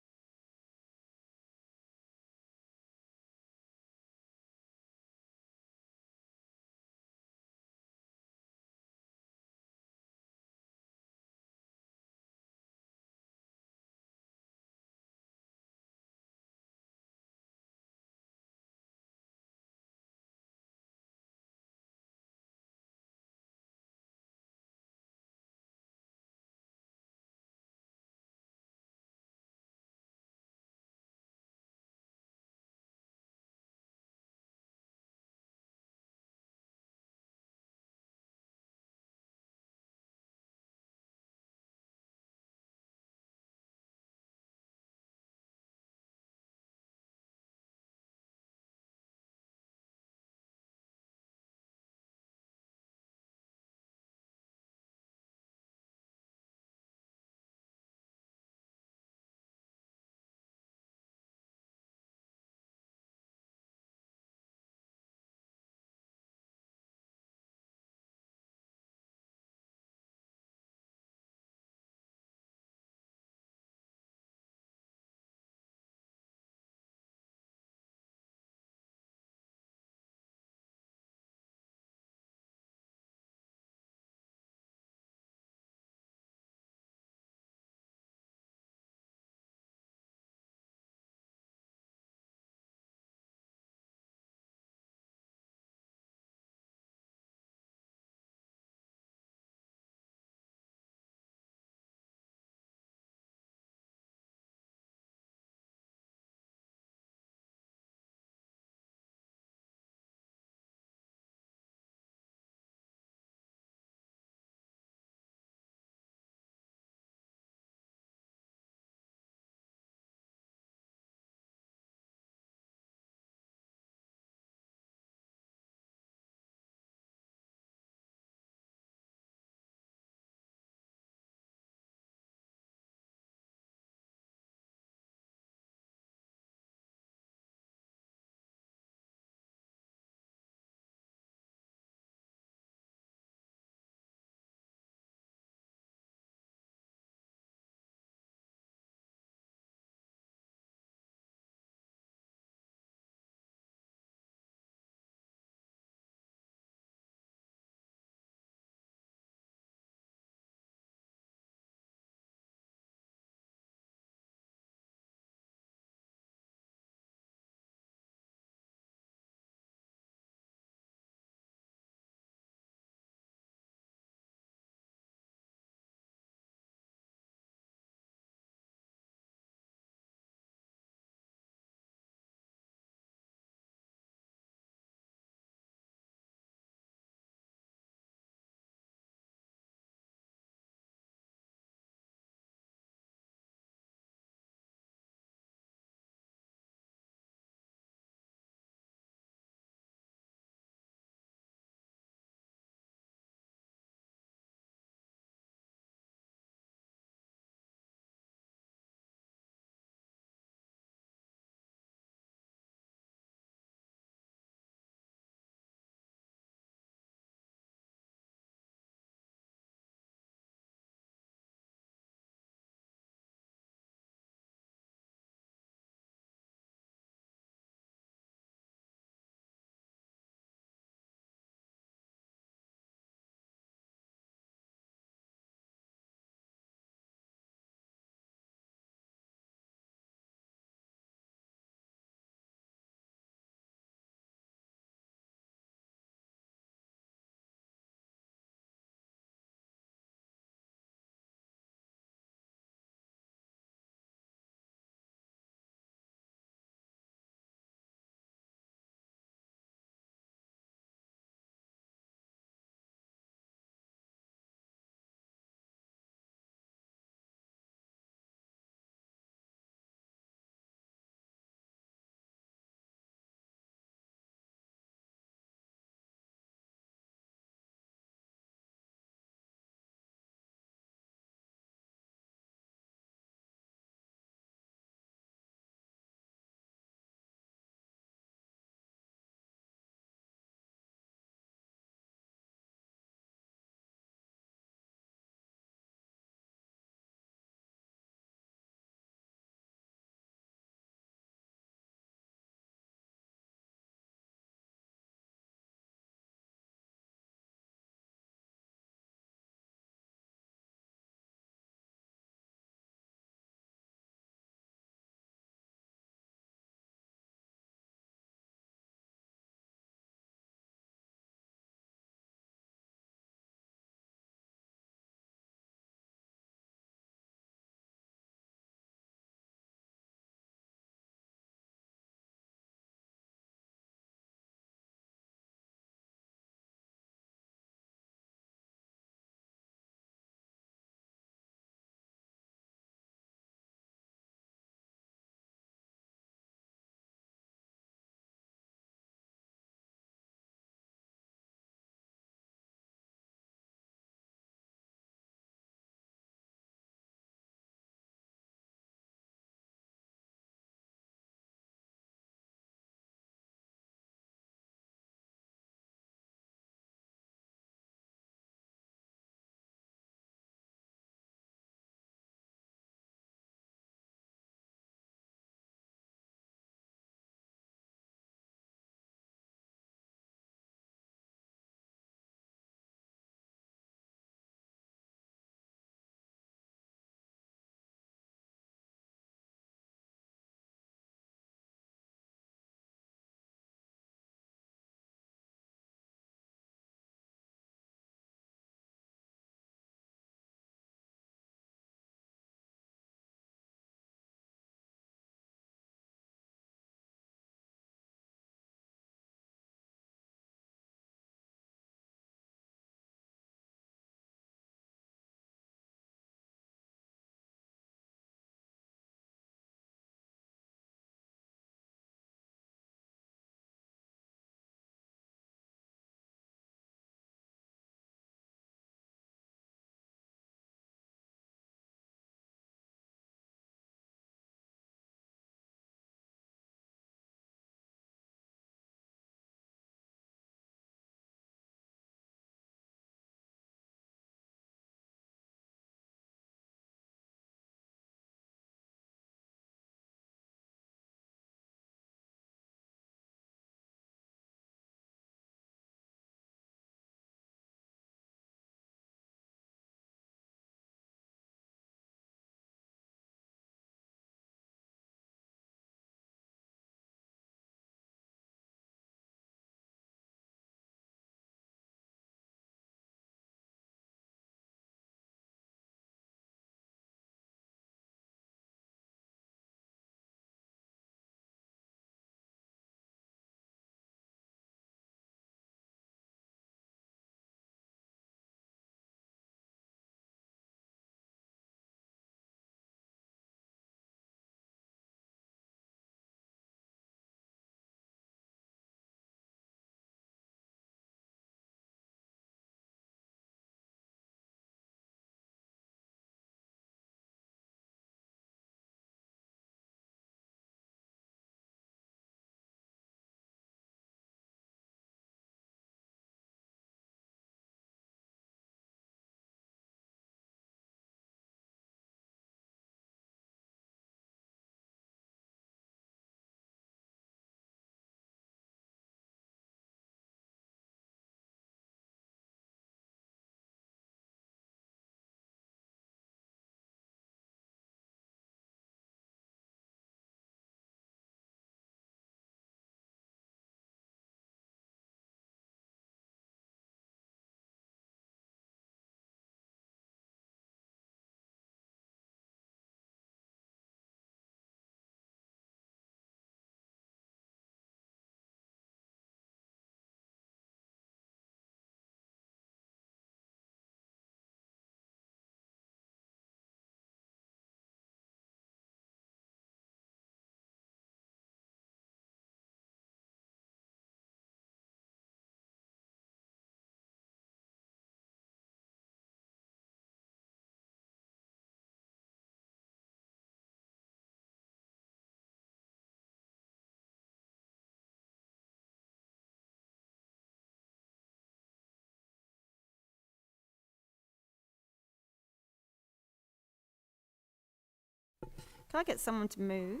Can I get someone to move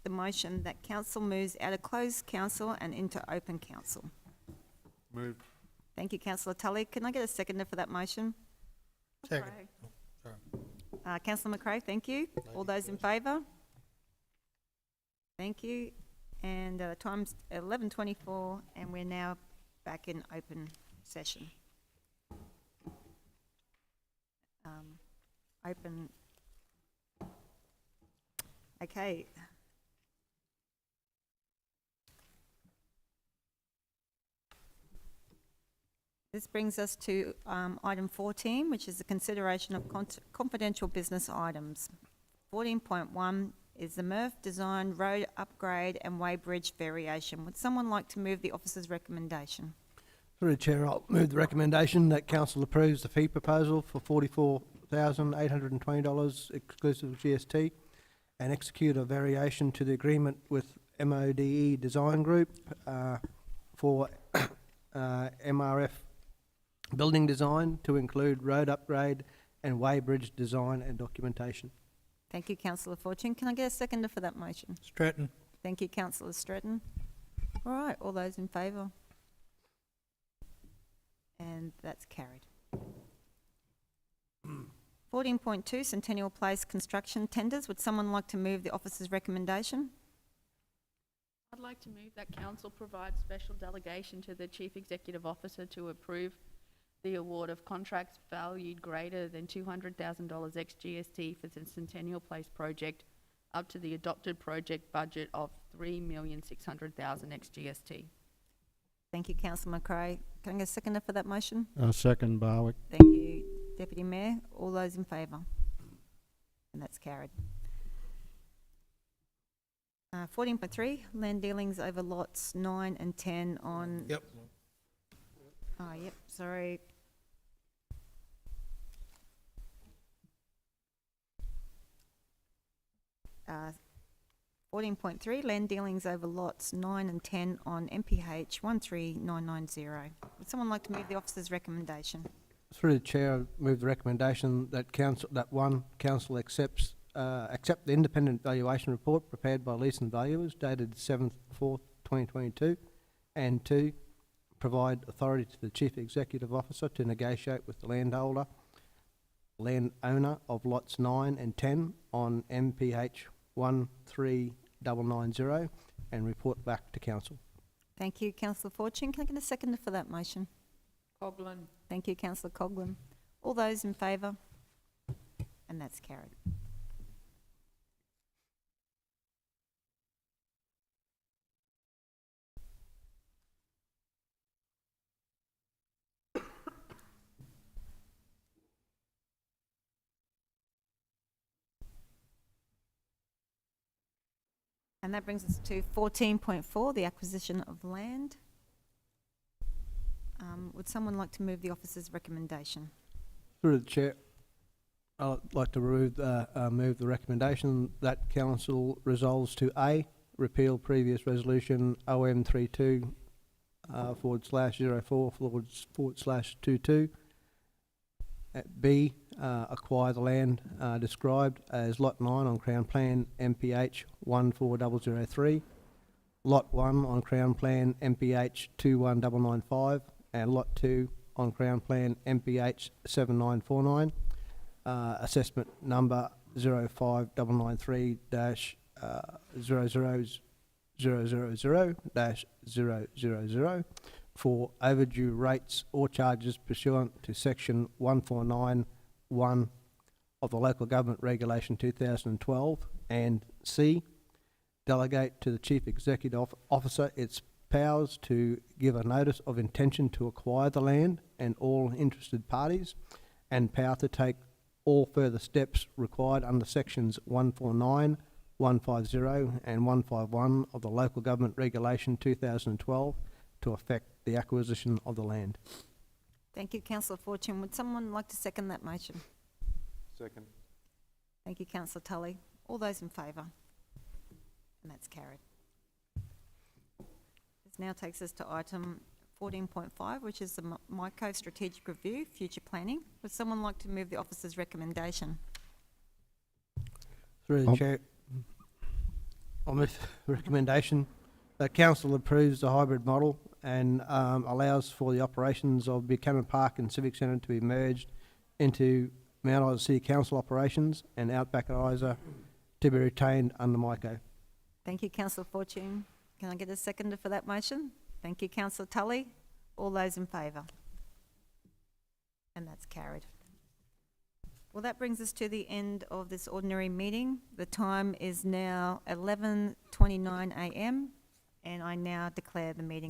the motion that council moves out of closed council and into open council? Moved. Thank you, councillor Tully. Can I get a seconder for that motion? Second. Councillor McRae, thank you. All those in favour? Thank you. And time's 11:24, and we're now back in open session. Open. Okay. This brings us to item 14, which is the consideration of confidential business items. 14.1 is the Murph Design Road Upgrade and Weybridge Variation. Would someone like to move the officer's recommendation? Through the Chair, I'll move the recommendation that council approves the fee proposal for $44,820 exclusive of GST and execute a variation to the agreement with MODE Design Group for MRF building design to include road upgrade and Weybridge design and documentation. Thank you, councillor Fortune. Can I get a seconder for that motion? Stratton. Thank you, councillor Stratton. All right, all those in favour? And that's carried. 14.2, Centennial Place construction tenders. Would someone like to move the officer's recommendation? I'd like to move that council provide special delegation to the Chief Executive Officer to approve the award of contracts valued greater than $200,000 ex-GST for the Centennial Place project up to the adopted project budget of $3,600,000 ex-GST. Thank you, councillor McRae. Can I get a seconder for that motion? Second, Barwick. Thank you, Deputy Mayor. All those in favour? And that's carried. 14.3, land dealings over lots 9 and 10 on... Yep. Oh, yep, sorry. Uh, 14.3, land dealings over lots 9 and 10 on MPH 13990. Would someone like to move the officer's recommendation? Through the Chair, I move the recommendation that council accept the independent valuation report prepared by Leeson Valuers dated 7/4/2022, and 2, provide authority to the Chief Executive Officer to negotiate with the landowner of lots 9 and 10 on MPH 13990 and report back to council. Thank you, councillor Fortune. Can I get a seconder for that motion? Coghlan. Thank you, councillor Coghlan. All those in favour? And that's carried. And that brings us to 14.4, the acquisition of land. Would someone like to move the officer's recommendation? Through the Chair, I'd like to move the recommendation that council resolves to A, repeal previous resolution OM32 /04/22, B, acquire the land described as Lot 9 on Crown Plan MPH 14003, Lot 1 on Crown Plan MPH 21995, and Lot 2 on Crown Plan MPH 7949, assessment number 05999-00000-000 for overdue rates or charges pursuant to section 149(1) of the Local Government Regulation 2012, and C, delegate to the Chief Executive Officer its powers to give a notice of intention to acquire the land and all interested parties, and power to take all further steps required under sections 149, 150 and 151 of the Local Government Regulation 2012 to effect the acquisition of the land. Thank you, councillor Fortune. Would someone like to second that motion? Second. Thank you, councillor Tully. All those in favour? And that's carried. This now takes us to item 14.5, which is the MICO Strategic Review, Future Planning. Would someone like to move the officer's recommendation? Through the Chair, I'll move the recommendation that council approves the hybrid model and allows for the operations of Buchanan Park and Civic Centre to be merged into Mount Isa City Council operations and Outback Isa to be retained under MICO. Thank you, councillor Fortune. Can I get a seconder for that motion? Thank you, councillor Tully. All those in favour? And that's carried. Well, that brings us to the end of this ordinary meeting. The time is now 11:29 a.m. and I now declare the meeting